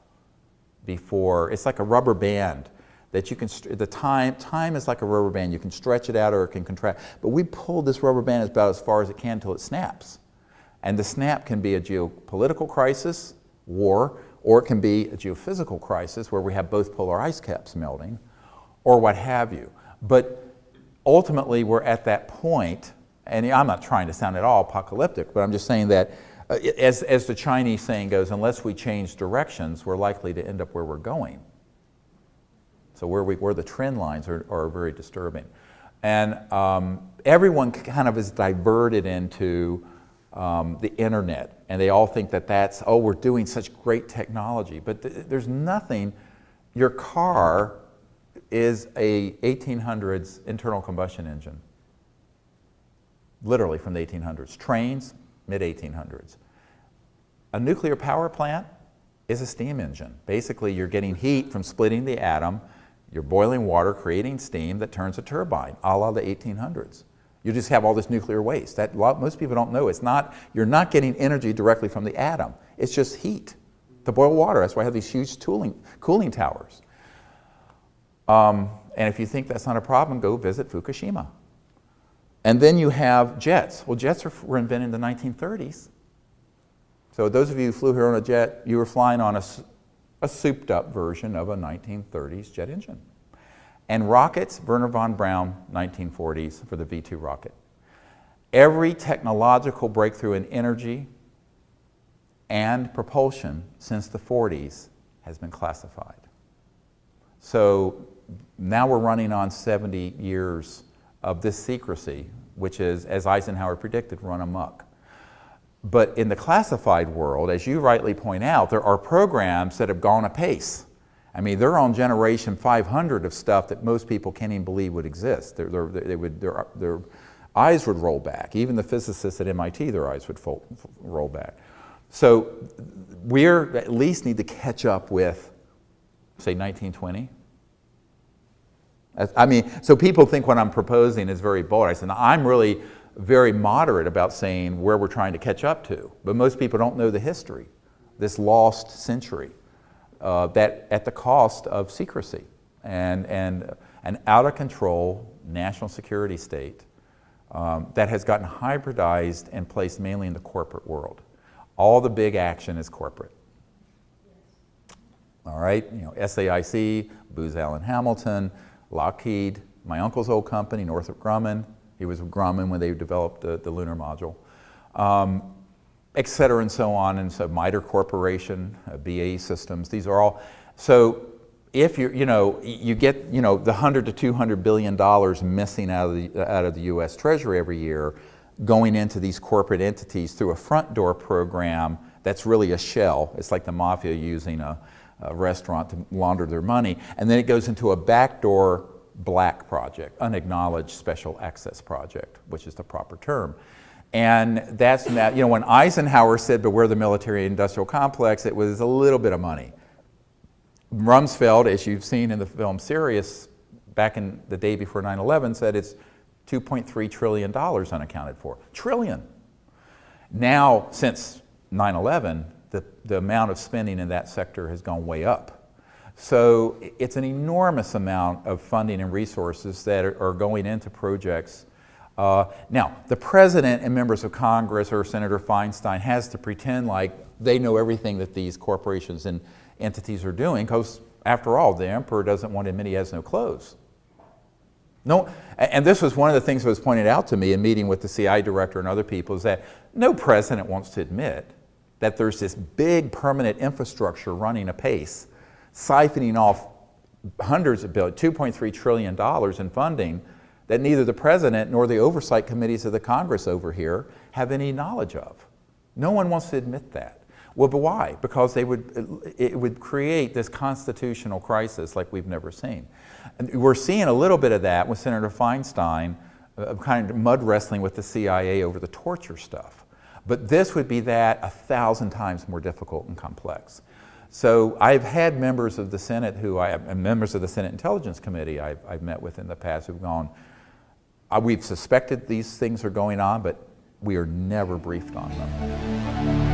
before. It's like a rubber band that you can, time is like a rubber band. You can stretch it out or it can contract. But we pulled this rubber band about as far as it can until it snaps. And the snap can be a geopolitical crisis, war, or it can be a geophysical crisis where we have both polar ice caps melting, or what have you. But ultimately, we're at that point, and I'm not trying to sound at all apocalyptic, but I'm just saying that, as the Chinese saying goes, unless we change directions, we're likely to end up where we're going. So where the trend lines are very disturbing. And everyone kind of is diverted into the internet, and they all think that that's, oh, we're doing such great technology. But there's nothing. Your car is a 1800s internal combustion engine, literally from the 1800s. Trains, mid-1800s. A nuclear power plant is a steam engine. Basically, you're getting heat from splitting the atom, you're boiling water, creating steam that turns a turbine, a la the 1800s. You just have all this nuclear waste. Most people don't know. You're not getting energy directly from the atom. It's just heat to boil water. That's why I have these huge cooling towers. And if you think that's not a problem, go visit Fukushima. And then you have jets. Well, jets were invented in the 1930s. So those of you who flew here on a jet, you were flying on a souped up version of a 1930s jet engine. And rockets, Wernher von Braun, 1940s for the V2 rocket. Every technological breakthrough in energy and propulsion since the 40s has been classified. So now we're running on 70 years of this secrecy, which is, as Eisenhower predicted, run amok. But in the classified world, as you rightly point out, there are programs that have gone apace. I mean, they're on generation 500 of stuff that most people can't even believe would exist. Their eyes would roll back. Even the physicists at MIT, their eyes would roll back. So we at least need to catch up with, say, 1920. I mean, so people think what I'm proposing is very bold. I said, I'm really very moderate about saying where we're trying to catch up to. But most people don't know the history, this lost century, that at the cost of secrecy and an out-of-control national security state that has gotten hybridized and placed mainly in the corporate world. All the big action is corporate. All right, SAIC, Booz Allen Hamilton, Lockheed, my uncle's old company, Northrop Grumman. He was with Grumman when they developed the lunar module, et cetera, and so on. And so MITRE Corporation, BAE Systems, these are all. So if you get the $100 to $200 billion missing out of the U.S. Treasury every year, going into these corporate entities through a front door program that's really a shell. It's like the mafia using a restaurant to launder their money, and then it goes into a backdoor black project, unacknowledged special access project, which is the proper term. And that's that, when Eisenhower said, beware the military-industrial complex, it was a little bit of money. Rumsfeld, as you've seen in the film Sirius, back in the day before 9/11, said it's $2.3 trillion unaccounted for. Trillion. Now, since 9/11, the amount of spending in that sector has gone way up. So it's an enormous amount of funding and resources that are going into projects. Now, the president and members of Congress or Senator Feinstein has to pretend like they know everything that these corporations and entities are doing, because after all, the emperor doesn't want to admit he has no clothes. No, and this was one of the things that was pointed out to me in meeting with the CIA director and other people, is that no president wants to admit that there's this big permanent infrastructure running apace, siphoning off hundreds of billions, $2.3 trillion in funding that neither the president nor the oversight committees of the Congress over here have any knowledge of. No one wants to admit that. Well, but why? Because it would create this constitutional crisis like we've never seen. And we're seeing a little bit of that with Senator Feinstein, kind of mud wrestling with the CIA over the torture stuff. But this would be that 1,000 times more difficult and complex. So I've had members of the Senate and members of the Senate Intelligence Committee I've met with in the past who've gone, we've suspected these things are going on, but we are never briefed on them.